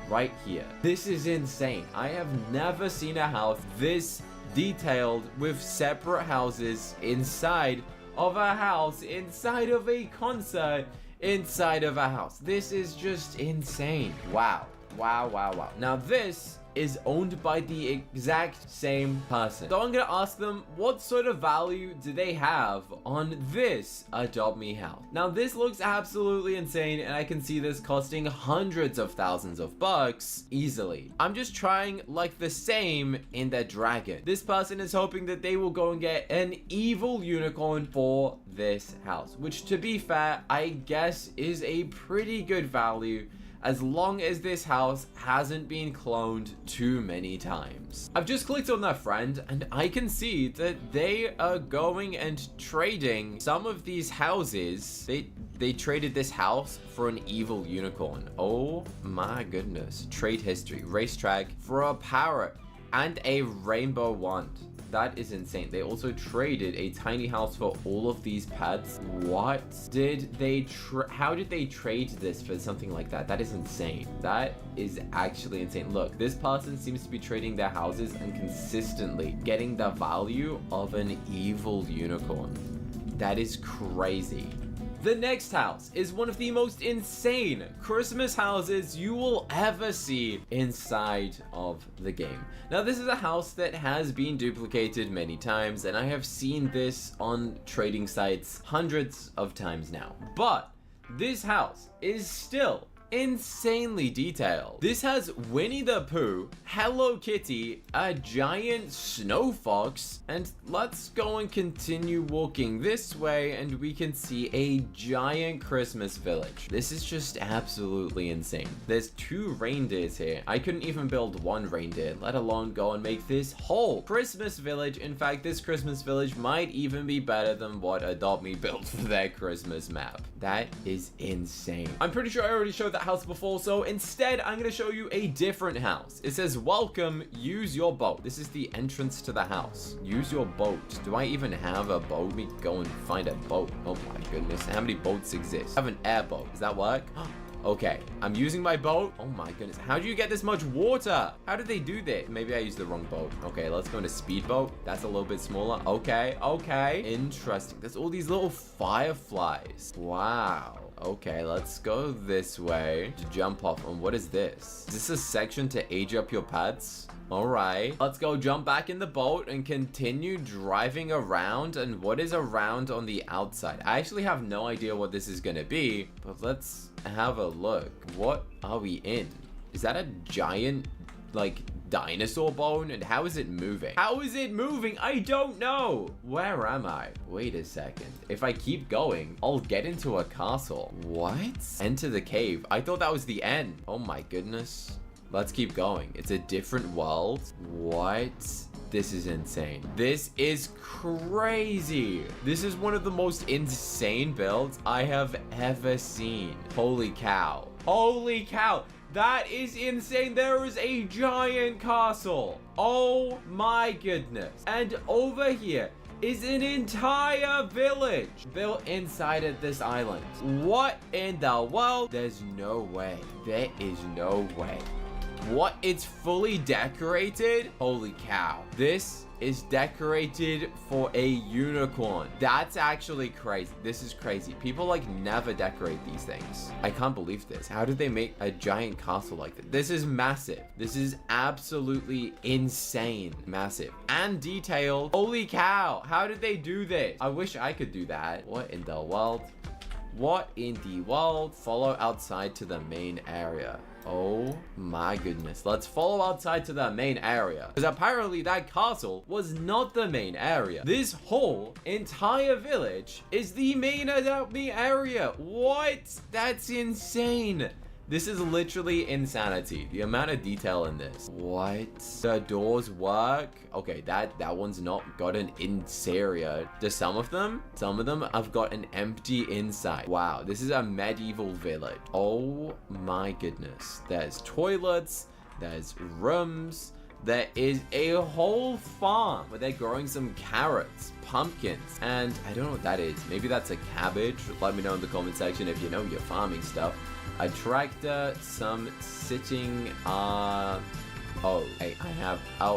right here. This is insane. I have never seen a house this detailed with separate houses inside of a house, inside of a concert, inside of a house. This is just insane. Wow. Wow, wow, wow. Now this is owned by the exact same person. So I'm gonna ask them, what sort of value do they have on this Adopt Me house? Now this looks absolutely insane, and I can see this costing hundreds of thousands of bucks easily. I'm just trying like the same in the dragon. This person is hoping that they will go and get an evil unicorn for this house, which to be fair, I guess is a pretty good value, as long as this house hasn't been cloned too many times. I've just clicked on their friend and I can see that they are going and trading some of these houses. They traded this house for an evil unicorn. Oh my goodness. Trade history. Racetrack for a parrot and a rainbow wand. That is insane. They also traded a tiny house for all of these pets. What did they how did they trade this for something like that? That is insane. That is actually insane. Look, this person seems to be trading their houses and consistently getting the value of an evil unicorn. That is crazy. The next house is one of the most insane Christmas houses you will ever see inside of the game. Now, this is a house that has been duplicated many times, and I have seen this on trading sites hundreds of times now. But this house is still insanely detailed. This has Winnie the Pooh, Hello Kitty, a giant snow fox, and let's go and continue walking this way and we can see a giant Christmas village. This is just absolutely insane. There's two reindeers here. I couldn't even build one reindeer, let alone go and make this whole Christmas village. In fact, this Christmas village might even be better than what Adopt Me built for their Christmas map. That is insane. I'm pretty sure I already showed that house before, so instead I'm going to show you a different house. It says, welcome, use your boat. This is the entrance to the house. Use your boat. Do I even have a boat? Let me go and find a boat. Oh my goodness, how many boats exist? I have an airboat. Does that work? Okay, I'm using my boat. Oh my goodness, how do you get this much water? How did they do this? Maybe I used the wrong boat. Okay, let's go into speedboat. That's a little bit smaller. Okay, interesting. There's all these little fireflies. Wow. Okay, let's go this way to jump off. And what is this? Is this a section to age up your pets? All right, let's go jump back in the boat and continue driving around. And what is around on the outside? I actually have no idea what this is gonna be, but let's have a look. What are we in? Is that a giant, like, dinosaur bone? And how is it moving? How is it moving? I don't know. Where am I? Wait a second. If I keep going, I'll get into a castle. What? Enter the cave. I thought that was the end. Oh my goodness. Let's keep going. It's a different world. What? This is insane. This is crazy. This is one of the most insane builds I have ever seen. Holy cow. Holy cow. That is insane. There is a giant castle. Oh my goodness. And over here is an entire village built inside of this island. What in the world? There's no way. There is no way. What? It's fully decorated? Holy cow. This is decorated for a unicorn. That's actually crazy. This is crazy. People like never decorate these things. I can't believe this. How did they make a giant castle like this? This is massive. This is absolutely insane. Massive and detailed. Holy cow. How did they do this? I wish I could do that. What in the world? What in the world? Follow outside to the main area. Oh my goodness. Let's follow outside to the main area. Because apparently that castle was not the main area. This whole entire village is the main area. What? That's insane. This is literally insanity. The amount of detail in this. What? The doors work? Okay, that one's not got an interior. Do some of them? Some of them have got an empty inside. Wow, this is a medieval village. Oh my goodness. There's toilets. There's rooms. There is a whole farm where they're growing some carrots, pumpkins, and I don't know what that is. Maybe that's a cabbage. Let me know in the comment section if you know your farming stuff. A tractor, some sitting, a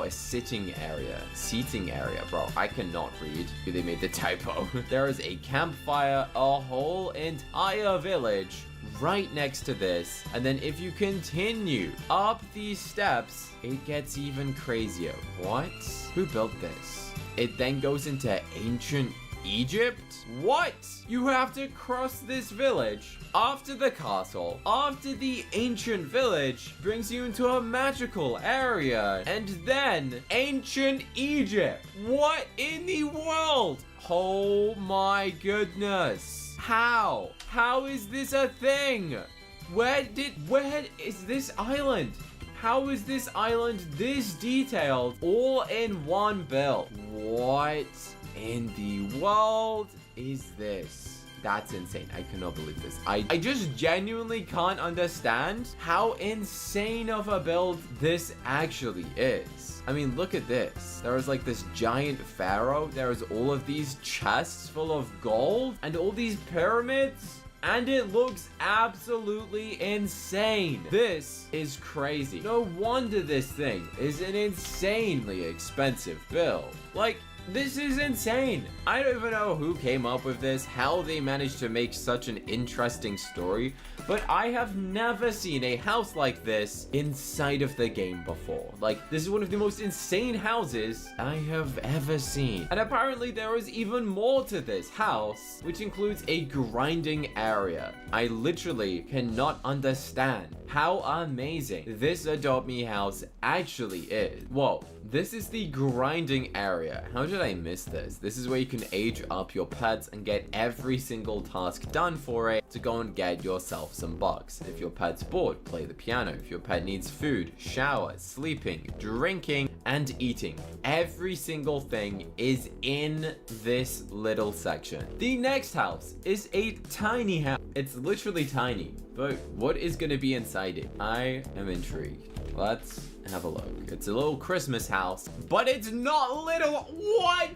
sitting area, seating area, bro. I cannot read. They made the typo. There is a campfire, a whole entire village right next to this. And then if you continue up these steps, it gets even crazier. What? Who built this? It then goes into ancient Egypt? What? You have to cross this village after the castle, after the ancient village brings you into a magical area, and then ancient Egypt. What in the world? Oh my goodness. How? How is this a thing? Where is this island? How is this island this detailed all in one build? What in the world is this? That's insane. I cannot believe this. I just genuinely can't understand how insane of a build this actually is. I mean, look at this. There is like this giant pharaoh. There is all of these chests full of gold and all these pyramids. And it looks absolutely insane. This is crazy. No wonder this thing is an insanely expensive build. Like, this is insane. I don't even know who came up with this, how they managed to make such an interesting story, but I have never seen a house like this inside of the game before. Like, this is one of the most insane houses I have ever seen. And apparently there is even more to this house, which includes a grinding area. I literally cannot understand how amazing this Adopt Me house actually is. Whoa, this is the grinding area. How did I miss this? This is where you can age up your pets and get every single task done for it to go and get yourself some bucks. If your pet's bored, play the piano. If your pet needs food, shower, sleeping, drinking, and eating. Every single thing is in this little section. The next house is a tiny house. It's literally tiny, but what is going to be inside it? I am intrigued. Let's have a look. It's a little Christmas house, but it's not little. What?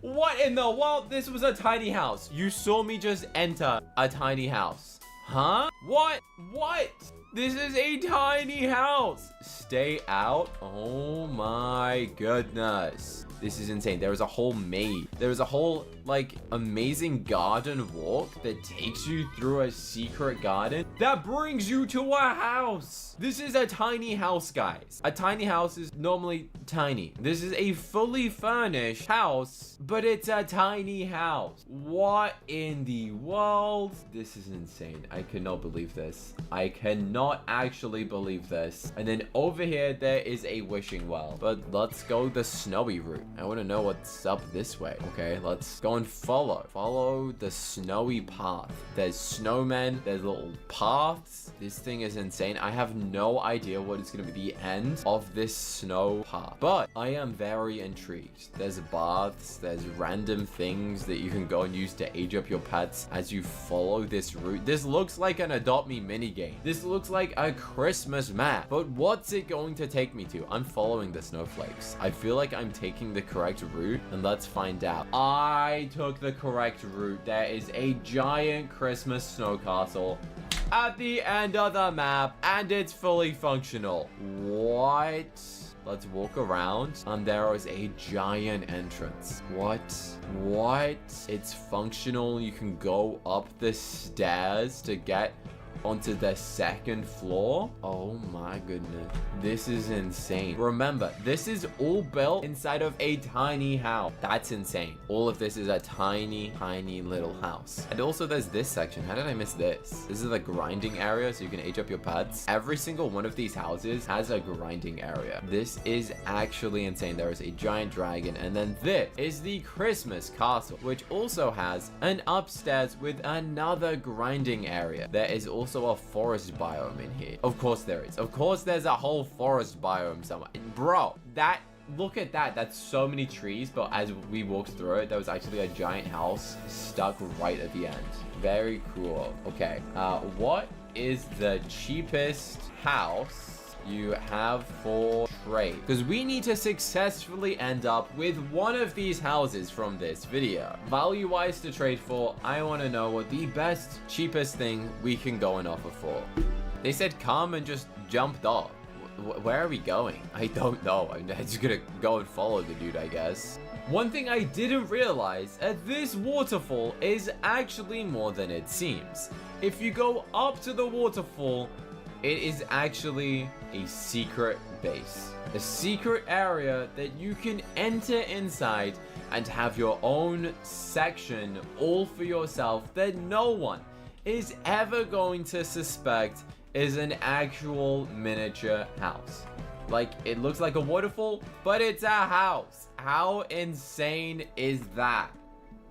What in the world? This was a tiny house. You saw me just enter a tiny house. Huh? What? What? This is a tiny house. Stay out. Oh my goodness. This is insane. There is a whole maid. There is a whole like amazing garden walk that takes you through a secret garden that brings you to a house. This is a tiny house, guys. A tiny house is normally tiny. This is a fully furnished house, but it's a tiny house. What in the world? This is insane. I cannot believe this. I cannot actually believe this. And then over here, there is a wishing well. But let's go the snowy route. I want to know what's up this way. Okay, let's go and follow the snowy path. There's snowmen, there's little paths. This thing is insane. I have no idea what is going to be the end of this snow path, but I am very intrigued. There's baths, there's random things that you can go and use to age up your pets as you follow this route. This looks like an Adopt Me minigame. This looks like a Christmas map, but what's it going to take me to? I'm following the snowflakes. I feel like I'm taking the correct route, and let's find out. I took the correct route. There is a giant Christmas snow castle at the end of the map, and it's fully functional. What? Let's walk around, and there is a giant entrance. What? It's functional. You can go up the stairs to get onto the second floor. Oh my goodness. This is insane. Remember, this is all built inside of a tiny house. That's insane. All of this is a tiny little house. And also there's this section. How did I miss this? This is the grinding area, so you can age up your pets. Every single one of these houses has a grinding area. This is actually insane. There is a giant dragon, and then this is the Christmas castle, which also has an upstairs with another grinding area. There is also a forest biome in here. Of course there is. Of course there's a whole forest biome somewhere. Bro, look at that. That's so many trees, but as we walked through it, there was actually a giant house stuck right at the end. Very cool. Okay, what is the cheapest house you have for trade? Because we need to successfully end up with one of these houses from this video. Value wise to trade for, I want to know what the best, cheapest thing we can go and offer for. They said come and just jumped off. Where are we going? I don't know. I'm just gonna go and follow the dude, I guess. One thing I didn't realize at this waterfall is actually more than it seems. If you go up to the waterfall, it is actually a secret base. A secret area that you can enter inside and have your own section all for yourself that no one is ever going to suspect is an actual miniature house. Like, it looks like a waterfall, but it's a house. How insane is that?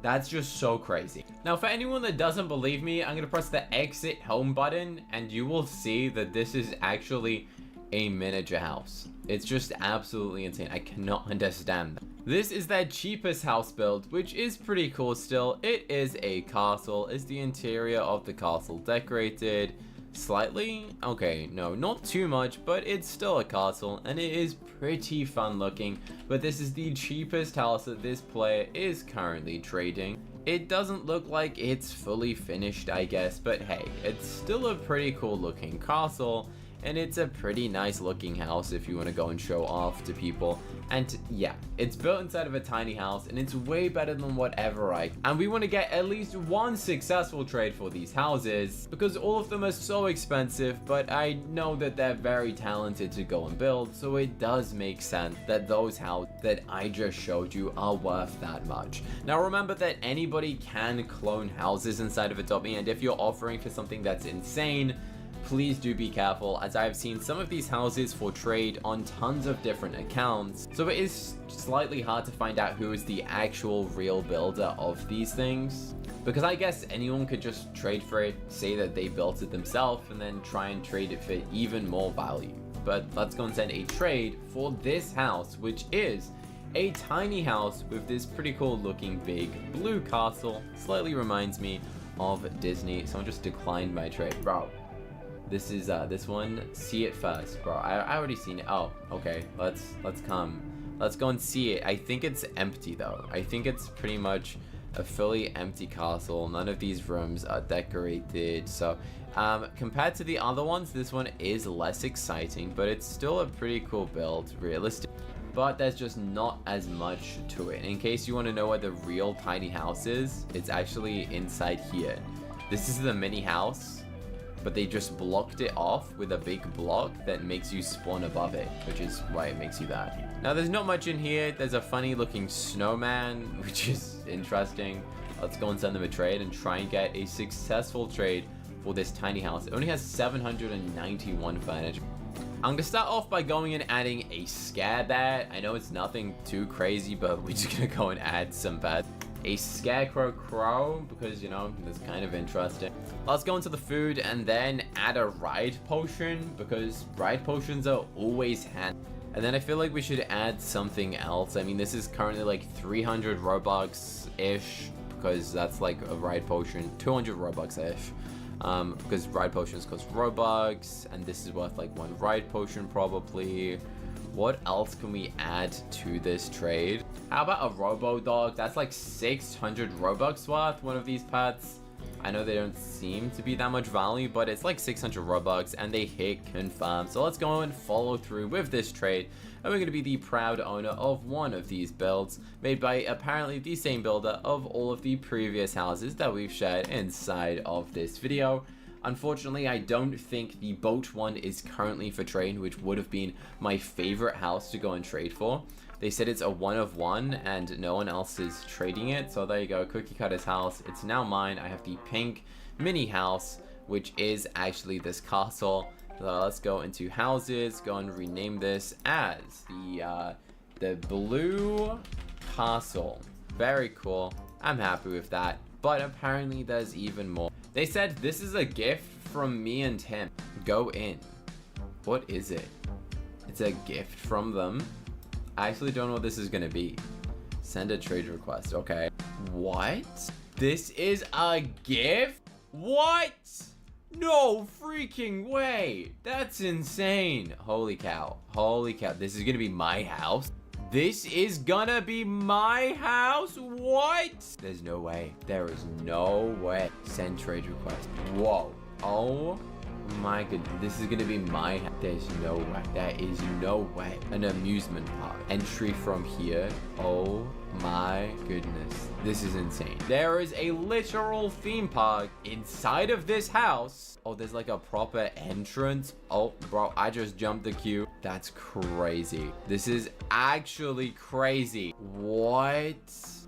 That's just so crazy. Now, for anyone that doesn't believe me, I'm gonna press the exit home button, and you will see that this is actually a miniature house. It's just absolutely insane. I cannot understand that. This is their cheapest house build, which is pretty cool still. It is a castle. Is the interior of the castle decorated? Slightly? Okay, no, not too much, but it's still a castle, and it is pretty fun looking. But this is the cheapest house that this player is currently trading. It doesn't look like it's fully finished, I guess, but hey, it's still a pretty cool looking castle, and it's a pretty nice looking house if you want to go and show off to people. And yeah, it's built inside of a tiny house, and it's way better than whatever and we want to get at least one successful trade for these houses, because all of them are so expensive, but I know that they're very talented to go and build, so it does make sense that those houses that I just showed you are worth that much. Now remember that anybody can clone houses inside of Adopt Me, and if you're offering for something that's insane, please do be careful, as I've seen some of these houses for trade on tons of different accounts, so it is slightly hard to find out who is the actual real builder of these things, because I guess anyone could just trade for it, say that they built it themselves, and then try and trade it for even more value. But let's go and send a trade for this house, which is a tiny house with this pretty cool looking big blue castle. Slightly reminds me of Disney. Someone just declined my trade. Bro, this is this one. See it first, bro. I already seen it. Oh, okay. Let's go and see it. I think it's empty though. I think it's pretty much a fully empty castle. None of these rooms are decorated. So compared to the other ones, this one is less exciting, but it's still a pretty cool build, realistic. but there's just not as much to it. In case you want to know where the real tiny house is, it's actually inside here. This is the mini house, but they just blocked it off with a big block that makes you spawn above it, which is why it makes you that. Now, there's not much in here. There's a funny looking snowman, which is interesting. Let's go and send them a trade and try and get a successful trade for this tiny house. It only has 791 furniture. I'm gonna start off by going and adding a scare bat. I know it's nothing too crazy, but we're just gonna go and add some bats. A scarecrow crow, because, you know, that's kind of interesting. Let's go into the food and then add a ride potion, because ride potions are always handy. And then I feel like we should add something else. I mean, this is currently like 300 Robux-ish, because that's like a ride potion. 200 Robux-ish. Because ride potions cost Robux, and this is worth like 1 ride potion probably. What else can we add to this trade? How about a robo dog? That's like 600 Robux worth, one of these pets. I know they don't seem to be that much value, but it's like 600 Robux and they hit confirm. So let's go and follow through with this trade. And we're going to be the proud owner of one of these builds, made by apparently the same builder of all of the previous houses that we've shared inside of this video. Unfortunately, I don't think the boat one is currently for trade, which would have been my favorite house to go and trade for. They said it's a 1 of 1 and no one else is trading it. So there you go, CookieCutter's house. It's now mine. I have the pink mini house, which is actually this castle. So let's go into houses, go and rename this as the blue castle. Very cool. I'm happy with that. But apparently there's even more. They said this is a gift from me and him. Go in. What is it? It's a gift from them. I actually don't know what this is gonna be. Send a trade request. Okay. What? This is a gift? What? No freaking way. That's insane. Holy cow. Holy cow. This is gonna be my house? This is gonna be my house? What? There's no way. There is no way. Send trade request. Whoa. Oh my goodness. This is gonna be my house. There's no way. There is no way. An amusement park. Entry from here. Oh my goodness. This is insane. There is a literal theme park inside of this house. Oh, there's like a proper entrance. Oh, bro, I just jumped the queue. That's crazy. This is actually crazy. What?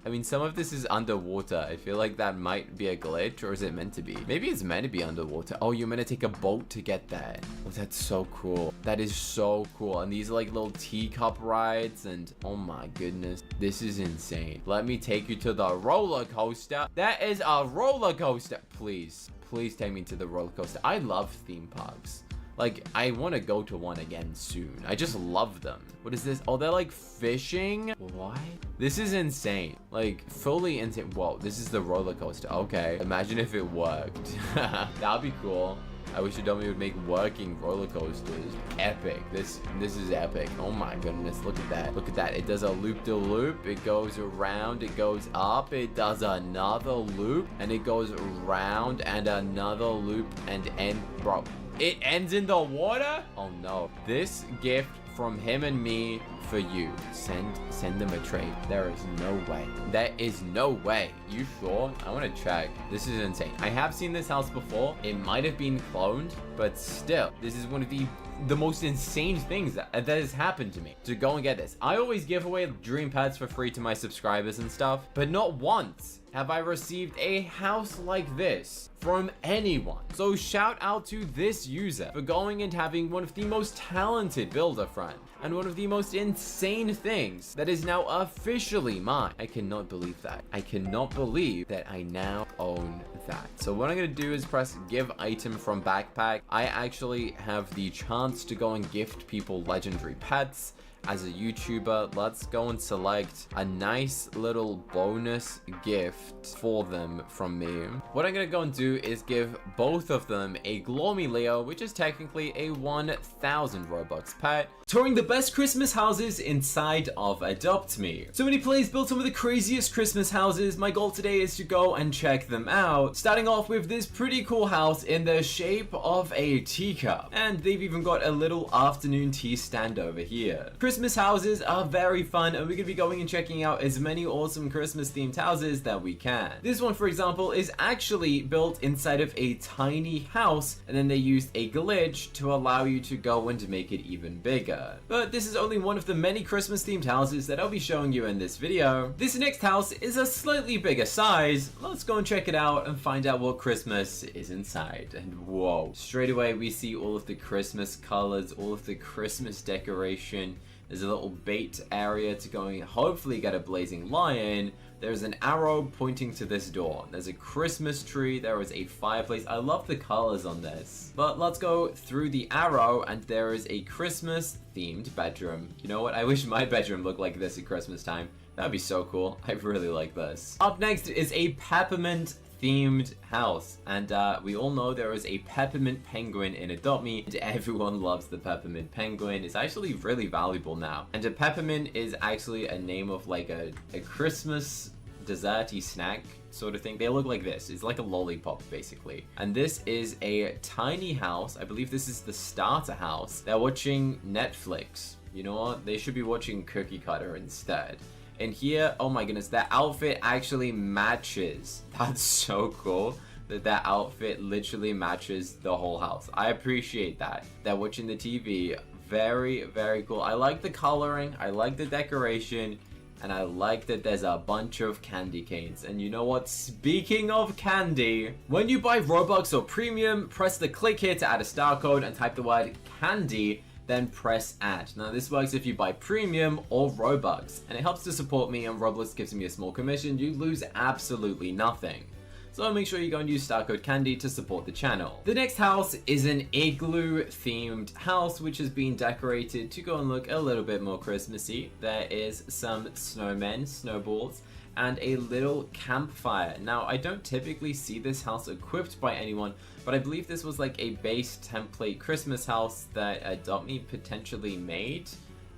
I mean, some of this is underwater. I feel like that might be a glitch, or is it meant to be? Maybe it's meant to be underwater. Oh, you're meant to take a boat to get there. Oh, that's so cool. That is so cool. And these are like little teacup rides, and oh my goodness, this is insane. Let me take you to the roller coaster. That is a roller coaster. Please, please take me to the roller coaster. I love theme parks. Like, I want to go to one again soon. I just love them. What is this? Oh, they're like fishing? What? This is insane. Like, fully insane. Whoa, this is the roller coaster. Okay. Imagine if it worked. That'd be cool. I wish Adobe would make working roller coasters. Epic. This is epic. Oh my goodness. Look at that. Look at that. It does a loop-de-loop. It goes around. It goes up. It does another loop. And it goes around and another loop and end. Bro. It ends in the water? Oh no. This gift from him and me for you. Send them a trade. There is no way. There is no way. You sure? I want to check. This is insane. I have seen this house before. It might have been cloned, but still, this is one of the most insane things that has happened to me. To go and get this. I always give away dream pets for free to my subscribers and stuff, but not once have I received a house like this from anyone. So shout out to this user for going and having one of the most talented builder friends and one of the most insane things that is now officially mine. I cannot believe that. I cannot believe that I now own that. So what I'm gonna do is press give item from backpack. I actually have the chance to go and gift people legendary pets. As a YouTuber, let's go and select a nice little bonus gift for them from me. What I'm gonna go and do is give both of them a Gloomy Leo, which is technically a 1,000 Robux pet. Touring the best Christmas houses inside of Adopt Me. So many players built some of the craziest Christmas houses. My goal today is to go and check them out. Starting off with this pretty cool house in the shape of a teacup. And they've even got a little afternoon tea stand over here. Christmas houses are very fun, and we're gonna be going and checking out as many awesome Christmas themed houses that we can. This one, for example, is actually built inside of a tiny house, and then they used a glitch to allow you to go and make it even bigger. But this is only one of the many Christmas themed houses that I'll be showing you in this video. This next house is a slightly bigger size. Let's go and check it out and find out what Christmas is inside. And whoa, straight away we see all of the Christmas colors, all of the Christmas decoration. There's a little bait area to go and hopefully get a blazing lion. There's an arrow pointing to this door. There's a Christmas tree. There is a fireplace. I love the colors on this. But let's go through the arrow, and there is a Christmas themed bedroom. You know what? I wish my bedroom looked like this at Christmas time. That'd be so cool. I really like this. Up next is a peppermint themed house, and we all know there is a peppermint penguin in Adopt Me, and everyone loves the peppermint penguin. It's actually really valuable now, and a peppermint is actually a name of like a Christmas desserty snack sort of thing. They look like this. It's like a lollipop basically, and this is a tiny house. I believe this is the starter house. They're watching Netflix. You know what? They should be watching CookieCutter instead. And here, oh my goodness, that outfit actually matches. That's so cool that that outfit literally matches the whole house. I appreciate that. They're watching the TV. Very, very cool. I like the coloring. I like the decoration. And I like that there's a bunch of candy canes. And you know what? Speaking of candy, when you buy Robux or Premium, press the click here to add a star code and type the word candy, then press add. Now this works if you buy Premium or Robux, and it helps to support me, and Roblox gives me a small commission. You lose absolutely nothing. So make sure you go and use star code candy to support the channel. The next house is an igloo themed house, which has been decorated to go and look a little bit more Christmassy. There is some snowmen, snowballs, and a little campfire. Now, I don't typically see this house equipped by anyone, but I believe this was like a base template Christmas house that Adopt Me potentially made,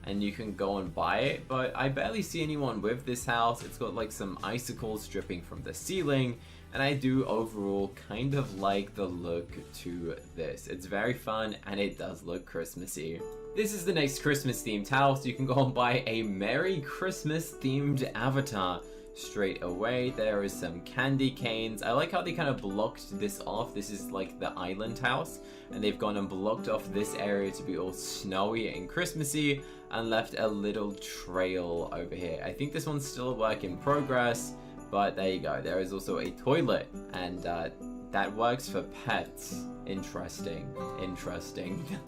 and you can go and buy it, but I barely see anyone with this house. It's got like some icicles dripping from the ceiling, and I do overall kind of like the look to this. It's very fun, and it does look Christmassy. This is the next Christmas themed house. You can go and buy a Merry Christmas themed avatar. Straight away, there is some candy canes. I like how they kind of blocked this off. This is like the island house, and they've gone and blocked off this area to be all snowy and Christmassy, and left a little trail over here. I think this one's still a work in progress, but there you go. There is also a toilet, and that works for pets. Interesting.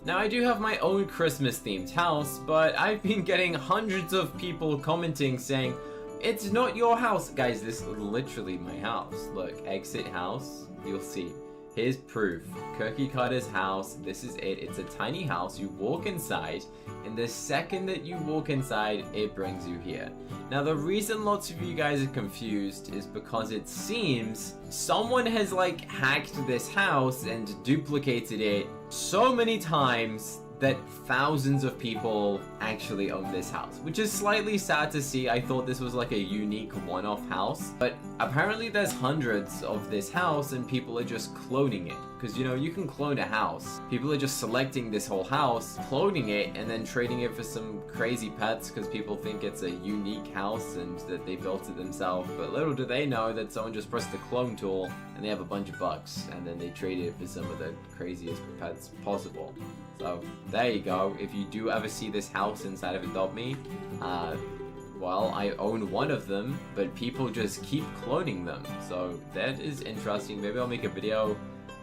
Now, I do have my own Christmas themed house, but I've been getting hundreds of people commenting saying, "It's not your house." Guys, this is literally my house. Look, exit house. You'll see. Here's proof. CookieCutter's house. This is it. It's a tiny house. You walk inside, and the second that you walk inside, it brings you here. Now, the reason lots of you guys are confused is because it seems someone has like hacked this house and duplicated it so many times that thousands of people actually own this house, which is slightly sad to see. I thought this was like a unique one-off house, but apparently there's hundreds of this house and people are just cloning it. Because, you know, you can clone a house. People are just selecting this whole house, cloning it, and then trading it for some crazy pets because people think it's a unique house and that they built it themselves. But little do they know that someone just pressed the clone tool and they have a bunch of bucks, and then they trade it for some of the craziest pets possible. So there you go. If you do ever see this house inside of Adopt Me, well, I own one of them, but people just keep cloning them. So that is interesting. Maybe I'll make a video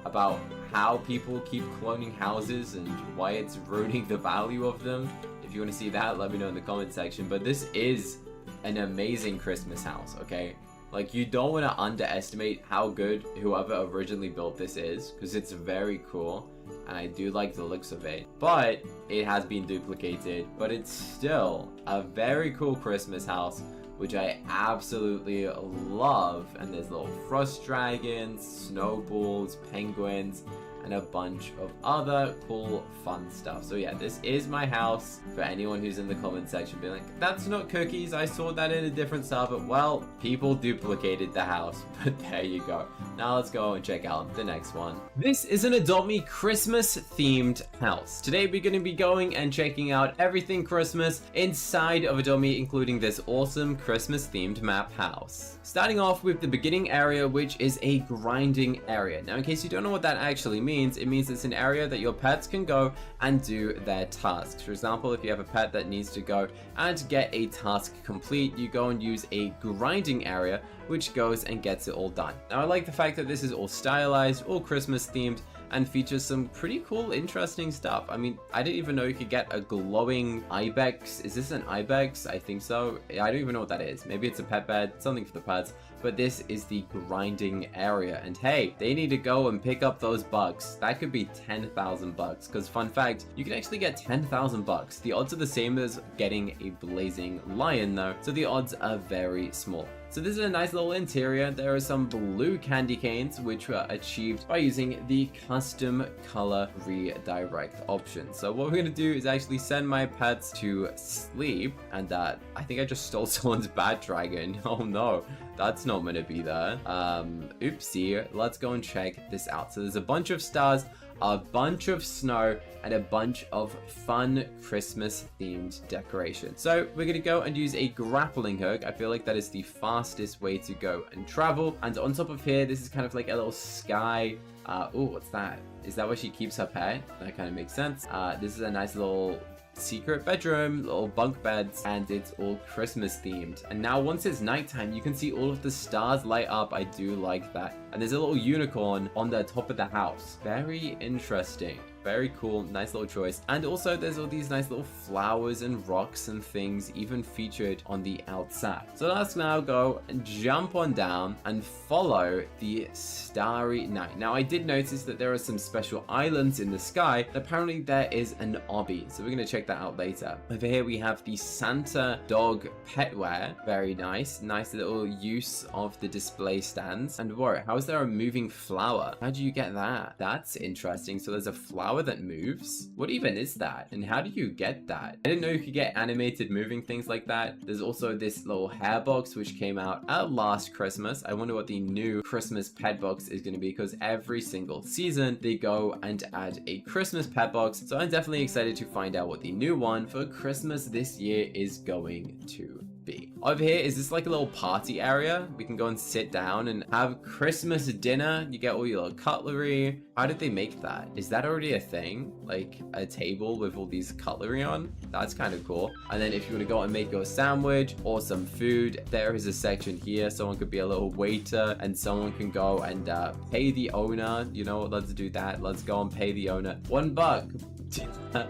about how people keep cloning houses and why it's ruining the value of them. If you want to see that, let me know in the comment section. But this is an amazing Christmas house, okay? Like, you don't want to underestimate how good whoever originally built this is, because it's very cool, and I do like the looks of it. But it has been duplicated, but it's still a very cool Christmas house, which I absolutely love. And there's little frost dragons, snowballs, penguins, and a bunch of other cool fun stuff. So yeah, this is my house for anyone who's in the comment section being like, that's not Cookies, I saw that in a different server. Well, people duplicated the house, but there you go. Now let's go and check out the next one. This is an Adopt Me Christmas themed house. Today we're going to be going and checking out everything Christmas inside of Adopt Me, including this awesome Christmas themed map house. Starting off with the beginning area, which is a grinding area. Now, in case you don't know what that actually means, it means it's an area that your pets can go and do their tasks. For example, if you have a pet that needs to go and get a task complete, you go and use a grinding area, which goes and gets it all done. Now, I like the fact that this is all stylized, all Christmas themed, and features some pretty cool, interesting stuff. I mean, I didn't even know you could get a glowing ibex. Is this an ibex? I think so. I don't even know what that is. Maybe it's a pet bed, something for the pets. But this is the grinding area. And hey, they need to go and pick up those bucks. That could be 10,000 bucks. Because fun fact, you can actually get 10,000 bucks. The odds are the same as getting a blazing lion though. So the odds are very small. So this is a nice little interior. There are some blue candy canes, which were achieved by using the custom color redirect option. So what we're gonna do is actually send my pets to sleep. And I think I just stole someone's bat dragon. Oh no, that's not gonna be there. Oopsie, let's go and check this out. So there's a bunch of stars, a bunch of snow, and a bunch of fun Christmas themed decoration. So we're gonna go and use a grappling hook. I feel like that is the fastest way to go and travel. And on top of here, this is kind of like a little sky. Oh, what's that? Is that where she keeps her pet? That kind of makes sense. This is a nice little secret bedroom, little bunk beds, and it's all Christmas themed. And now once it's nighttime, you can see all of the stars light up. I do like that. And there's a little unicorn on the top of the house. Very interesting. Very cool, nice little choice. And also there's all these nice little flowers and rocks and things even featured on the outside. So let's now go and jump on down and follow the starry night. Now I did notice that there are some special islands in the sky. Apparently there is an obby, so we're gonna check that out later. Over here we have the Santa dog petware. Very nice. Nice little use of the display stands. And whoa, how is there a moving flower? How do you get that? That's interesting. So there's a flower that moves. What even is that? And how do you get that? I didn't know you could get animated moving things like that. There's also this little hair box which came out at last Christmas. I wonder what the new Christmas pet box is going to be, because every single season they go and add a Christmas pet box. So I'm definitely excited to find out what the new one for Christmas this year is going to be. Over here is this like a little party area. We can go and sit down and have Christmas dinner. You get all your little cutlery. How did they make that? Is that already a thing? Like a table with all these cutlery on? That's kind of cool. And then if you want to go and make your sandwich or some food, there is a section here. Someone could be a little waiter and someone can go and pay the owner. You know what? Let's do that. Let's go and pay the owner $1.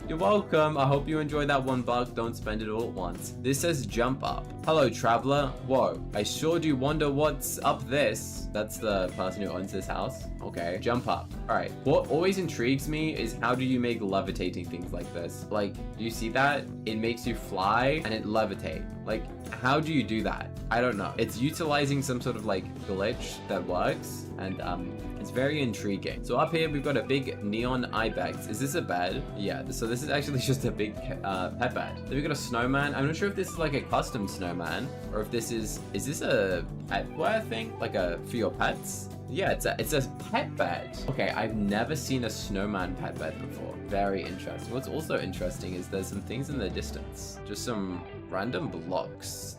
You're welcome. I hope you enjoyed that $1. Don't spend it all at once. This says jump up. Hello, traveler. Whoa, I sure do wonder what's up this. That's the person who owns this house. Okay, jump up. All right, what always intrigues me is how do you make levitating things like this? Like, do you see that? It makes you fly and it levitate. Like, how do you do that? I don't know. It's utilizing some sort of like glitch that works, and it's very intriguing. So up here we've got a big neon ibex. Is this a bed? Yeah, so this is actually just a big pet bed. Then we've got a snowman. I'm not sure if this is like a custom snowman or if this is this a pet wear thing? Like for your pets? Yeah, it's a pet bed. Okay, I've never seen a snowman pet bed before. Very interesting. What's also interesting is there's some things in the distance. Just some random blocks.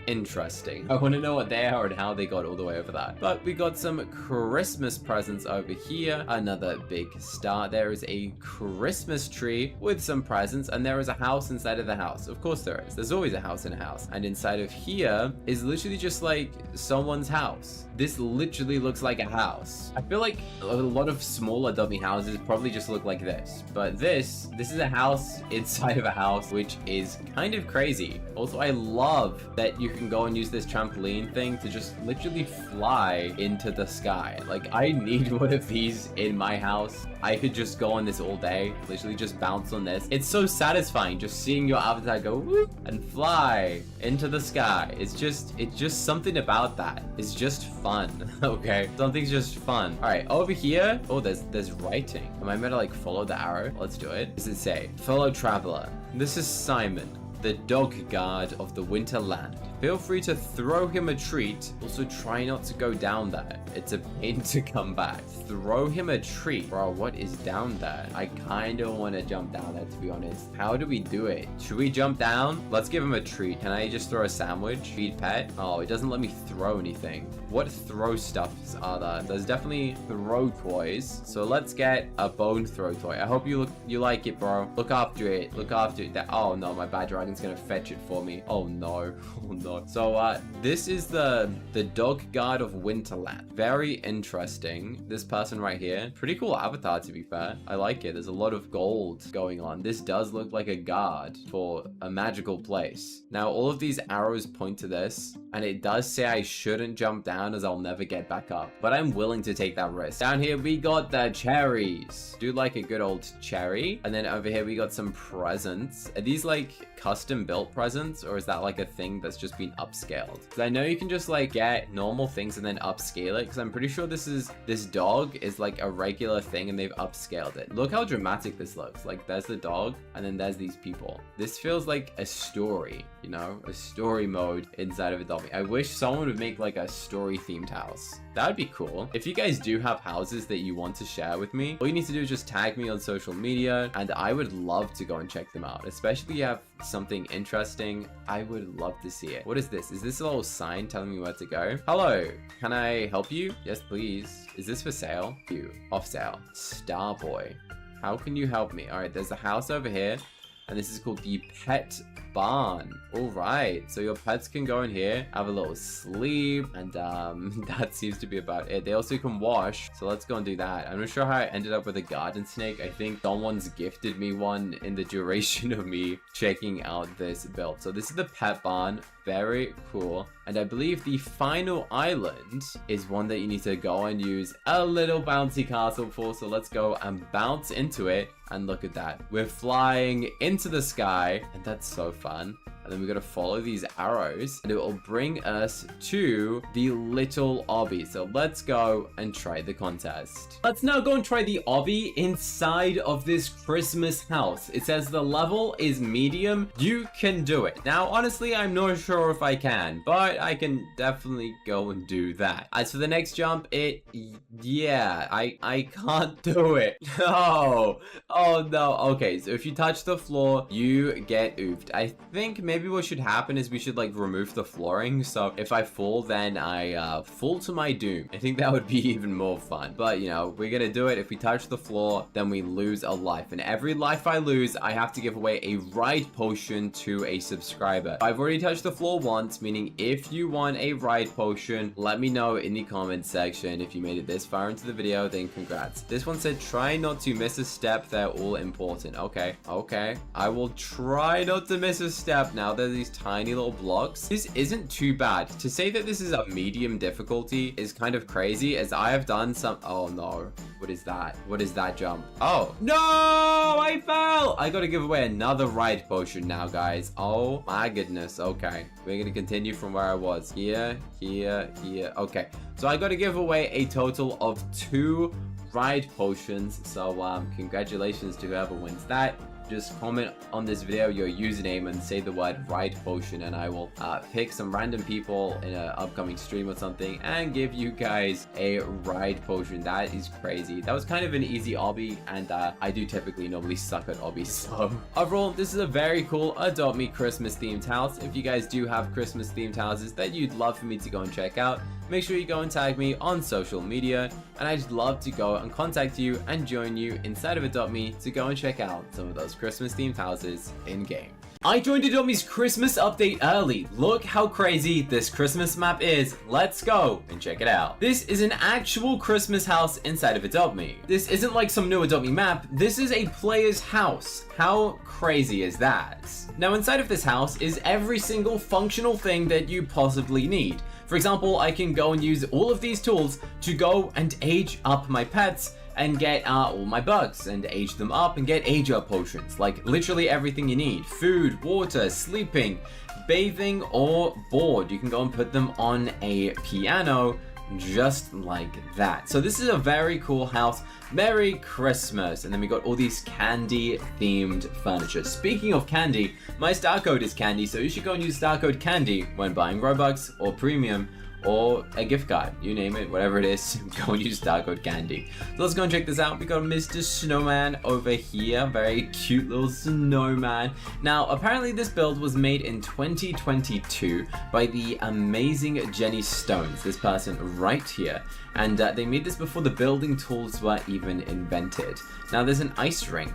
Interesting. I want to know what they are and how they got all the way over that. But we got some Christmas presents over here. Another big star. There is a Christmas tree with some presents, and there is a house inside of the house. Of course there is. There's always a house in a house. And inside of here is literally just like someone's house. This literally looks like a house. I feel like a lot of smaller dummy houses probably just look like this. But this is a house inside of a house, which is kind of crazy. Also, I love that you can go and use this trampoline thing to just literally fly into the sky. Like, I need one of these in my house. I could just go on this all day, literally just bounce on this. It's so satisfying just seeing your avatar go whoop and fly into the sky. It's just something about that. It's just fun. Okay, something's just fun. All right, over here. Oh, there's writing. Am I meant to like follow the arrow? Let's do it. What does it say? Fellow traveler, this is Simon, the dog guard of the Winterland. Feel free to throw him a treat. Also, try not to go down there. It's a pain to come back. Throw him a treat. Bro, what is down there? I kind of want to jump down there, to be honest. How do we do it? Should we jump down? Let's give him a treat. Can I just throw a sandwich? Feed pet? Oh, it doesn't let me throw anything. What throw stuffs are there? There's definitely throw toys. So let's get a bone throw toy. I hope you like it, bro. Look after it. Look after it. Oh no, my bad dragon's gonna fetch it for me. Oh no. Oh no. So this is the dog guard of Winterland. Very interesting. This person right here, pretty cool avatar, to be fair. I like it. There's a lot of gold going on. This does look like a guard for a magical place. Now all of these arrows point to this, and it does say I shouldn't jump down as I'll never get back up, but I'm willing to take that risk. Down here we got the cherries. Do like a good old cherry. And then over here we got some presents. Are these like custom built presents, or is that like a thing that's just been upscaled? Because I know you can just like get normal things and then upscale it, because I'm pretty sure this dog is like a regular thing and they've upscaled it. Look how dramatic this looks. Like there's the dog and then there's these people. This feels like a story, you know, a story mode inside of Adobe. I wish someone would make like a story themed house. That would be cool. If you guys do have houses that you want to share with me, all you need to do is just tag me on social media and I would love to go and check them out. Especially if you have something interesting, I would love to see it. What is this? Is this a little sign telling me where to go? Hello, can I help you? Yes, please. Is this for sale? You. Off sale. Starboy. How can you help me? All right, there's a house over here. And this is called the pet barn. All right, so your pets can go in here, have a little sleep, and that seems to be about it. They also can wash, so let's go and do that. I'm not sure how I ended up with a garden snake. I think someone's gifted me one in the duration of me checking out this build. So this is the pet barn. Very cool. And I believe the final island is one that you need to go and use a little bouncy castle for. So let's go and bounce into it. And look at that. We're flying into the sky. And that's so fun. And then we got to follow these arrows. And it will bring us to the little obby. So let's go and try the contest. Let's now go and try the obby inside of this Christmas house. It says the level is medium. You can do it. Now, honestly, I'm not sure if I can, but I can definitely go and do that. As for the next jump, yeah, I can't do it. No. Oh no. Okay, so if you touch the floor, you get oofed. I think maybe what should happen is we should like remove the flooring. So if I fall, then I fall to my doom. I think that would be even more fun. But you know, we're gonna do it. If we touch the floor, then we lose a life. And every life I lose, I have to give away a ride potion to a subscriber. I've already touched the floor once, meaning if you want a ride potion, let me know in the comment section. If you made it this far into the video, then congrats. This one said, try not to miss a step. They're all important. Okay. I will try not to miss a step. Now there's these tiny little blocks. This isn't too bad. To say that this is a medium difficulty is kind of crazy, as I have done some... Oh no. What is that? What is that jump? Oh, no, I fell. I got to give away another ride potion now, guys. Oh my goodness. Okay. We're going to continue from where I was. Here. Okay. So I got to give away a total of 2 ride potions. So congratulations to whoever wins that. Just comment on this video your username and say the word ride potion, and I will pick some random people in an upcoming stream or something and give you guys a ride potion. That is crazy. That was kind of an easy obby, and I do typically normally suck at obbies. So overall, this is a very cool Adopt Me Christmas themed house. If you guys do have Christmas themed houses that you'd love for me to go and check out, make sure you go and tag me on social media, and I'd love to go and contact you and join you inside of Adopt Me to go and check out some of those Christmas themed houses in game. I joined Adobe's Christmas update early. Look how crazy this Christmas map is. Let's go and check it out. This is an actual Christmas house inside of Adobe. This isn't like some new Adobe map. This is a player's house. How crazy is that? Now inside of this house is every single functional thing that you possibly need. For example, I can go and use all of these tools to go and age up my pets and get all my bugs and age them up and get age up potions. Like literally everything you need. Food, water, sleeping, bathing, or board. You can go and put them on a piano just like that. So this is a very cool house. Merry Christmas. And then we got all these candy themed furniture. Speaking of candy, my star code is candy, so you should go and use star code candy when buying Robux or premium or a gift card, you name it, whatever it is, go and use star code candy. So let's go and check this out. We got Mr. Snowman over here, very cute little snowman. Now, apparently this build was made in 2022 by the amazing Jenny Stones, this person right here. And they made this before the building tools were even invented. Now, there's an ice rink.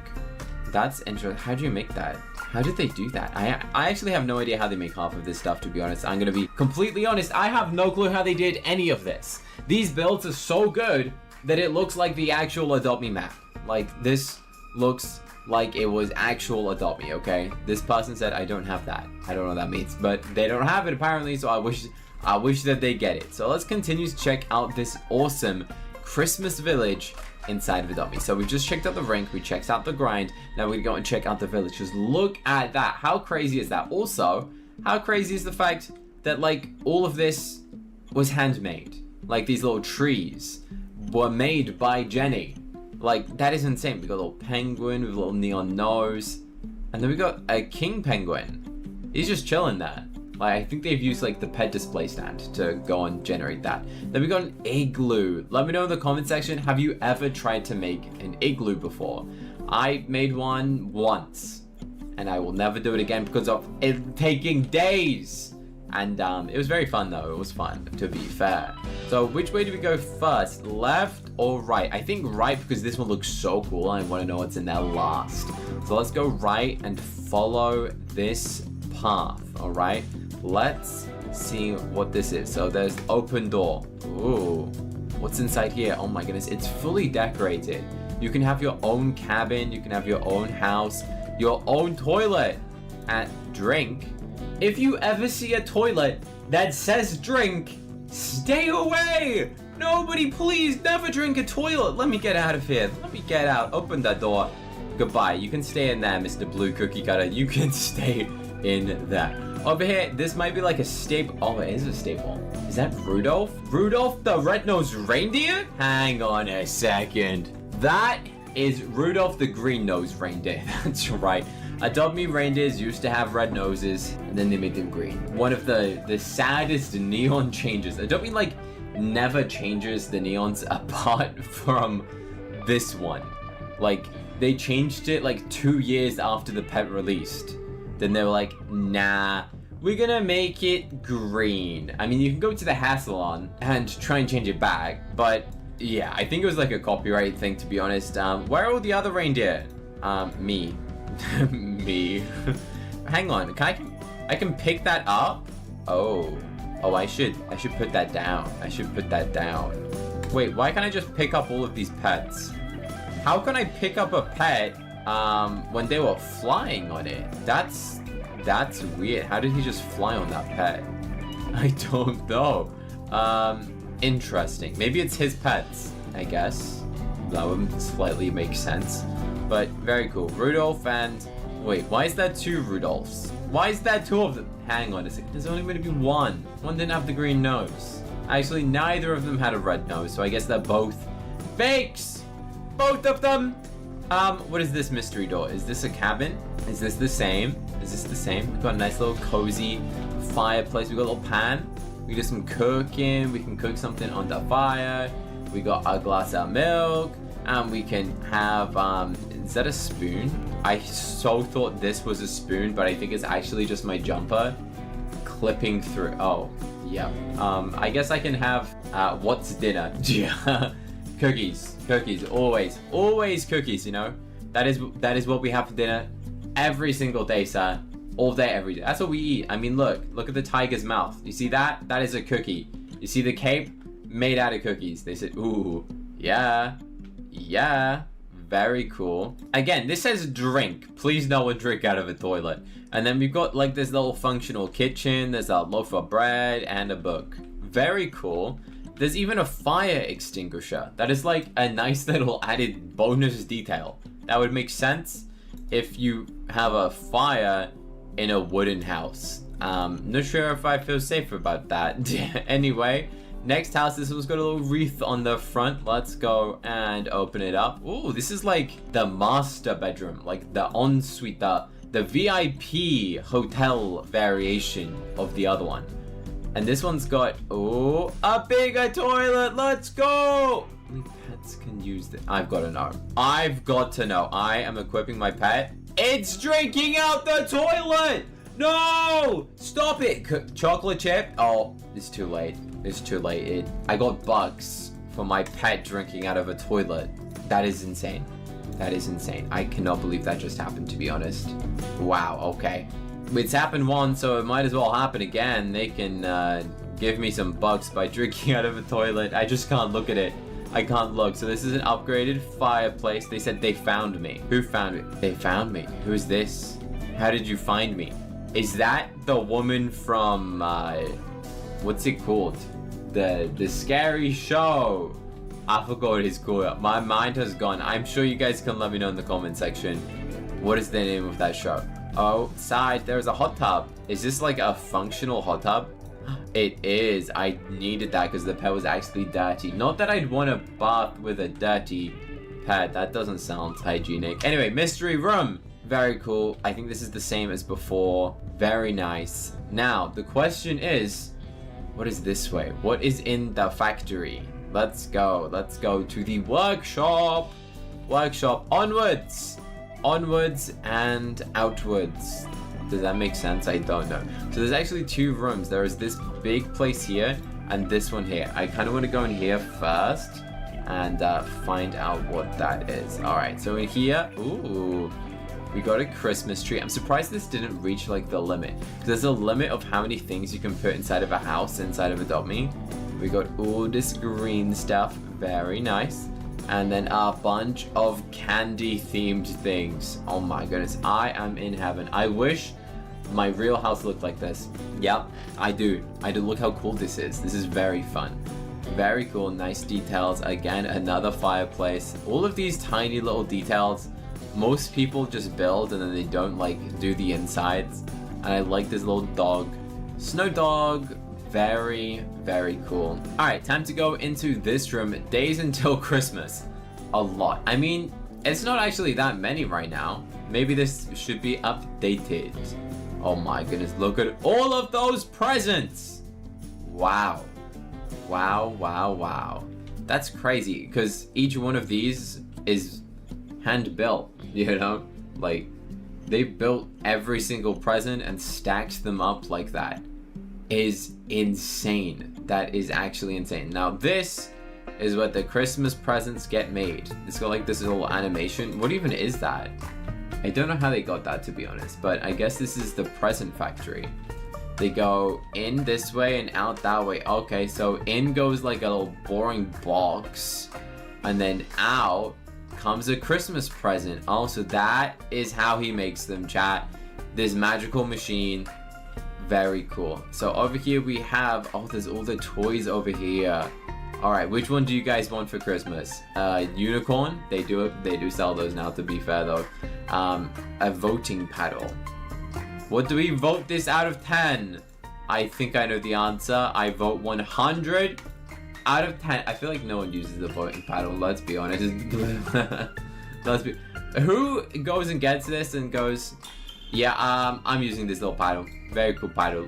That's interesting. How do you make that? How did they do that? I actually have no idea how they make half of this stuff, to be honest. I'm gonna be completely honest. I have no clue how they did any of this. These builds are so good that it looks like the actual Adobe map. Like, this looks like it was actual Adobe, okay? This person said, I don't have that. I don't know what that means, but they don't have it apparently, so I wish that they get it. So let's continue to check out this awesome Christmas village inside of Adobe. So we just checked out the rink, we checked out the grind, now we're going to check out the village. Just look at that. How crazy is that? Also, how crazy is the fact that like all of this was handmade? Like these little trees were made by Jenny. Like that is insane. We got a little penguin with a little neon nose, and then we got a king penguin. He's just chilling there. Like, I think they've used like the pet display stand to go and generate that. Then we got an igloo. Let me know in the comment section, have you ever tried to make an igloo before? I made one once, and I will never do it again because of it taking days. And it was very fun though. It was fun, to be fair. So which way do we go first? Left or right? I think right, because this one looks so cool. I want to know what's in there last. So let's go right and follow this path. All right. Let's see what this is. So there's open door. Ooh, what's inside here? Oh my goodness, it's fully decorated. You can have your own cabin, you can have your own house, your own toilet, and drink. If you ever see a toilet that says drink, stay away! Nobody, please, never drink a toilet. Let me get out of here. Let me get out. Open that door. Goodbye. You can stay in there, Mr. Blue Cookie Cutter. You can stay in there. Over here, this might be like a staple. Oh, it is a staple. Is that Rudolph? Rudolph the red-nosed reindeer? Hang on a second. That is Rudolph the green-nosed reindeer. That's right. Adobe reindeers used to have red noses, and then they made them green. One of the saddest neon changes. Adobe, like, never changes the neons apart from this one. Like, they changed it, like, 2 years after the pet released. Then they were like, nah, we're gonna make it green. I mean, you can go to the hair salon and try and change it back, but yeah, I think it was like a copyright thing, to be honest. Where are all the other reindeer? Me. Me. Hang on, I can pick that up? Oh, I should put that down. I should put that down. Wait, why can't I just pick up all of these pets? How can I pick up a pet when they were flying on it? That's weird. How did he just fly on that pet? I don't know. Interesting. Maybe it's his pets, I guess. That would slightly make sense. But very cool. Rudolph and... Wait, why is there 2 Rudolphs? Why is there 2 of them? Hang on a second. There's only going to be 1. One didn't have the green nose. Actually, neither of them had a red nose, so I guess they're both fakes! Both of them! What is this mystery door? Is this a cabin? Is this the same? Is this the same? We've got a nice little cozy fireplace. We've got a little pan. We do some cooking. We can cook something on the fire. We got a glass of milk. And we can have, is that a spoon? I so thought this was a spoon, but I think it's actually just my jumper clipping through. Oh, yeah. I guess I can have, what's dinner? Cookies, always cookies, you know? That is what we have for dinner every single day, sir. all day, every day. That's what we eat. I mean, look at the tiger's mouth. You see that? That is a cookie. You see the cape? Made out of cookies. They said, ooh, yeah, very cool. Again, this says drink. Please no one drink out of a toilet. And then we've got like this little functional kitchen. There's a loaf of bread and a book. Very cool. There's even a fire extinguisher. That is like a nice little added bonus detail. That would make sense if you have a fire in a wooden house. Not sure if I feel safe about that. Anyway, next house, this one's got a little wreath on the front. Let's go and open it up. Ooh, this is like the master bedroom, like the ensuite, the VIP hotel variation of the other one. And this one's got, oh, a bigger toilet. Let's go. How many pets can use this? I've got to know. I've got to know. I am equipping my pet. It's drinking out the toilet. No, stop it. Chocolate chip. Oh, it's too late. It's too late. I got bugs for my pet drinking out of a toilet. That is insane. That is insane. I cannot believe that just happened, to be honest. Wow, okay. It's happened once, so it might as well happen again. They can give me some bugs by drinking out of a toilet. I just can't look at it. I can't look. So this is an upgraded fireplace. They said they found me. Who found me? They found me. Who is this? How did you find me? Is that the woman from, what's it called? The scary show. I forgot what it's called. My mind has gone. I'm sure you guys can let me know in the comment section. What is the name of that show? Oh, side, there's a hot tub. Is this like a functional hot tub? It is. I needed that because the pet was actually dirty. Not that I'd want to bath with a dirty pet. That doesn't sound hygienic. Anyway, mystery room. Very cool. I think this is the same as before. Very nice. Now, the question is, what is this way? What is in the factory? Let's go. Let's go to the workshop. Workshop. Onwards. Onwards and outwards. Does that make sense? I don't know. So there's actually two rooms. There is this big place here and this one here. I kind of want to go in here first and find out what that is. All right, so in here, ooh, we got a Christmas tree. I'm surprised this didn't reach like the limit. There's a limit of how many things you can put inside of a house, inside of Adopt Me. We got all this green stuff. Very nice. And then a bunch of candy themed things. Oh my goodness, I am in heaven. I wish my real house looked like this. Yep, I do. Look how cool this is. This is very fun. Very cool, nice details. Again, another fireplace. All of these tiny little details, most people just build and then they don't like do the insides. And I like this little dog. Snow dog. Very, very cool. All right, time to go into this room. Days until Christmas. A lot. I mean, it's not actually that many right now. Maybe this should be updated. Oh my goodness, look at all of those presents. Wow. Wow, wow, wow. That's crazy because each one of these is hand built, you know? Like, they built every single present and stacked them up like that. Is insane. That is actually insane. Now this is what the Christmas presents get made. It's got like this little animation. What even is that? I don't know how they got that, to be honest, but I guess this is the present factory. They go in this way and out that way. Okay, so in goes like a little boring box and then out comes a Christmas present. Also, that is how he makes them, chat. This magical machine. Very cool. So over here we have, oh, there's all the toys over here. All right, which one do you guys want for Christmas? Unicorn. They do sell those now, to be fair though. A voting paddle. What do we vote this out of 10? I think I know the answer. I vote 100 out of 10. I feel like no one uses the voting paddle. Let's be honest. Who goes and gets this and goes, yeah, I'm using this little paddle. Very cool paddle.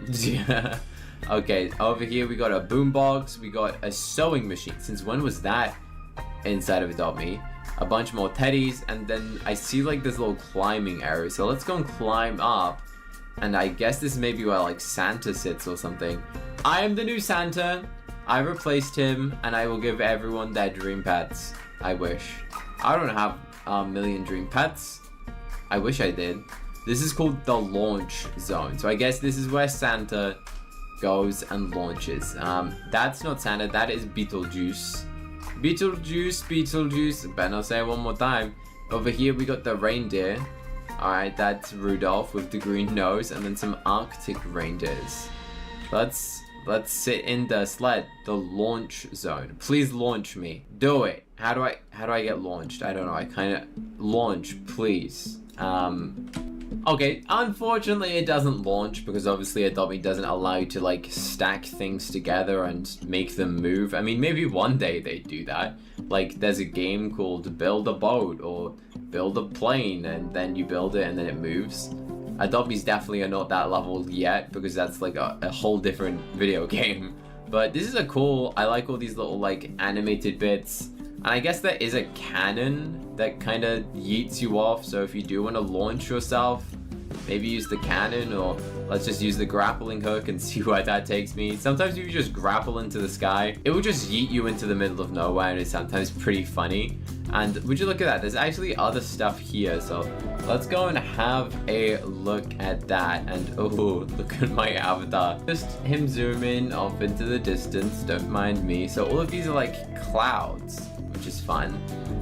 Okay, over here we got a boombox. We got a sewing machine. Since when was that inside of Adopt Me? A bunch more teddies, and then I see like this little climbing area. So let's go and climb up. And I guess this may be where like Santa sits or something. I am the new Santa. I replaced him, and I will give everyone their dream pets. I wish. I don't have a million dream pets. I wish I did. This is called the launch zone. So I guess this is where Santa goes and launches. That's not Santa, that is Beetlejuice. Beetlejuice. Better not say it one more time. Over here we got the reindeer. Alright, that's Rudolph with the green nose, and then some Arctic reindeers. Let's sit in the sled, the launch zone. Please launch me. Do it. How do I get launched? I don't know. I kind of launch, please. Okay, unfortunately it doesn't launch because obviously Adobe doesn't allow you to like stack things together and make them move. I mean, maybe one day they do that. Like there's a game called Build a Boat or Build a Plane, and then you build it and then it moves. Adobe's definitely not that level yet because that's like a whole different video game. But this is a cool, I like all these little like animated bits. And I guess there is a cannon that kind of yeets you off. So if you do want to launch yourself, maybe use the cannon, or let's just use the grappling hook and see where that takes me. Sometimes you just grapple into the sky, it will just yeet you into the middle of nowhere, and it's sometimes pretty funny. And would you look at that, there's actually other stuff here, so let's go and have a look at that. And oh, look at my avatar, just him zoom in off into the distance, don't mind me. So all of these are like clouds, which is fun.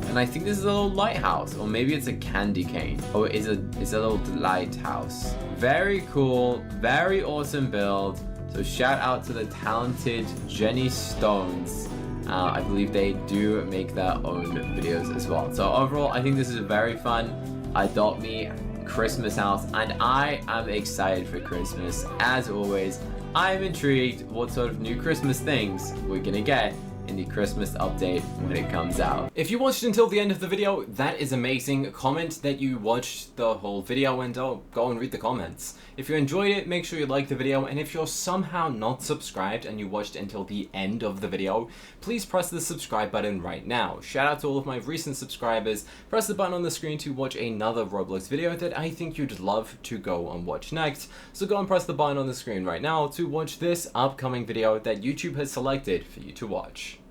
And I think this is a little lighthouse, or maybe it's a candy cane. Oh, it's a little lighthouse. Very cool, very awesome build. So shout out to the talented Jenny Stones. I believe they do make their own videos as well. So overall, I think this is a very fun Adopt Me Christmas house, and I am excited for Christmas. As always, I'm intrigued what sort of new Christmas things we're gonna get in the Christmas update when it comes out. If you watched until the end of the video, that is amazing. Comment that you watched the whole video and go and read the comments. If you enjoyed it, make sure you like the video, and if you're somehow not subscribed and you watched until the end of the video, please press the subscribe button right now. Shout out to all of my recent subscribers. Press the button on the screen to watch another Roblox video that I think you'd love to go and watch next. So go and press the button on the screen right now to watch this upcoming video that YouTube has selected for you to watch.